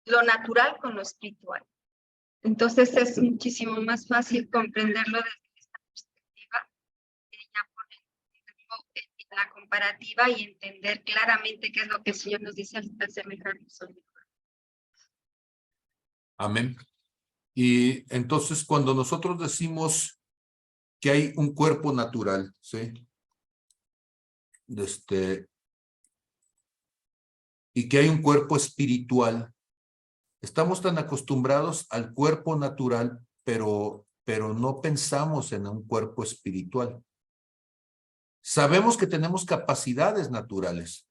B: lo natural con lo espiritual. Entonces es muchísimo más fácil comprenderlo desde esta perspectiva, ya ponerlo en la comparativa y entender claramente qué es lo que el Señor nos dice al semejarnos a Él.
A: Amén. Y entonces cuando nosotros decimos que hay un cuerpo natural, ¿sí? Y que hay un cuerpo espiritual, estamos tan acostumbrados al cuerpo natural, pero no pensamos en un cuerpo espiritual. Sabemos que tenemos capacidades naturales,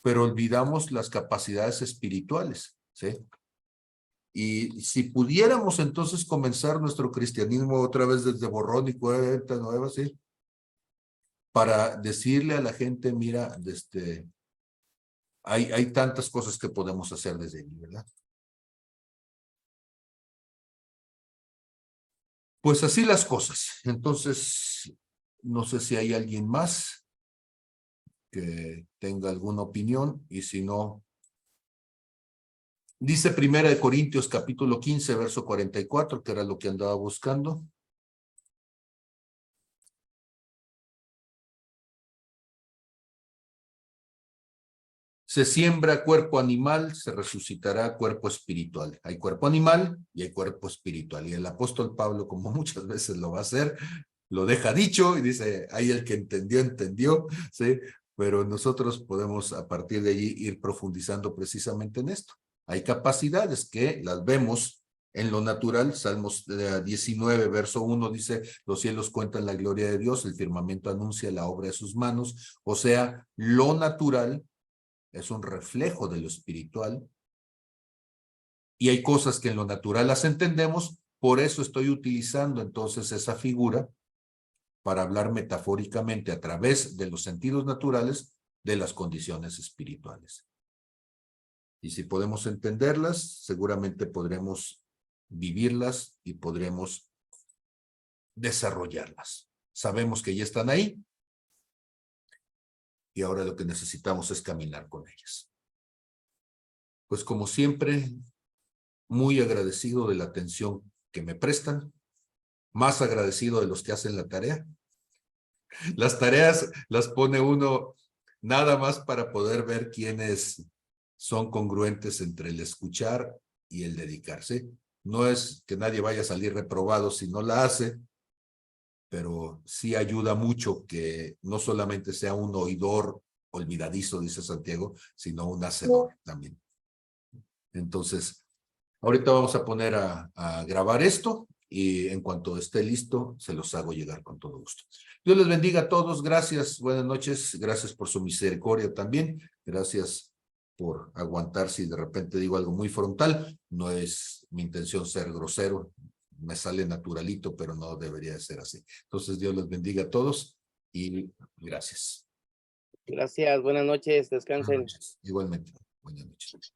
A: pero olvidamos las capacidades espirituales, ¿sí? Y si pudiéramos entonces comenzar nuestro cristianismo otra vez desde borrón y cuenta nueva, ¿sí? Para decirle a la gente, mira, hay tantas cosas que podemos hacer desde allí, ¿verdad? Pues así las cosas. Entonces, no sé si hay alguien más que tenga alguna opinión, y si no, dice 1 Corintios capítulo 15, verso 44, que era lo que andaba buscando. Se siembra cuerpo animal, se resucitará cuerpo espiritual. Hay cuerpo animal y hay cuerpo espiritual. Y el apóstol Pablo, como muchas veces lo va a hacer, lo deja dicho y dice, hay el que entendió, ¿sí? Pero nosotros podemos a partir de allí ir profundizando precisamente en esto. Hay capacidades que las vemos en lo natural. Salmos 19, verso 1 dice, los cielos cuentan la gloria de Dios, el firmamento anuncia la obra de sus manos. O sea, lo natural es un reflejo de lo espiritual. Y hay cosas que en lo natural las entendemos, por eso estoy utilizando entonces esa figura para hablar metafóricamente a través de los sentidos naturales de las condiciones espirituales. Y si podemos entenderlas, seguramente podremos vivirlas y podremos desarrollarlas. Sabemos que ya están ahí y ahora lo que necesitamos es caminar con ellas. Pues como siempre, muy agradecido de la atención que me prestan, más agradecido de los que hacen la tarea. Las tareas las pone uno nada más para poder ver quiénes son congruentes entre el escuchar y el dedicarse. No es que nadie vaya a salir reprobado si no la hace, pero sí ayuda mucho que no solamente sea un oidor olvidadizo, dice Santiago, sino un hacedor también. Entonces, ahorita vamos a poner a grabar esto y en cuanto esté listo, se los hago llegar con todo gusto. Dios les bendiga a todos. Gracias, buenas noches. Gracias por su misericordia también. Gracias por aguantar si de repente digo algo muy frontal. No es mi intención ser grosero, me sale naturalito, pero no debería de ser así. Entonces, Dios los bendiga a todos y gracias.
D: Gracias, buenas noches,
A: Buenas
D: descansen.
A: noches. Igualmente, buenas noches.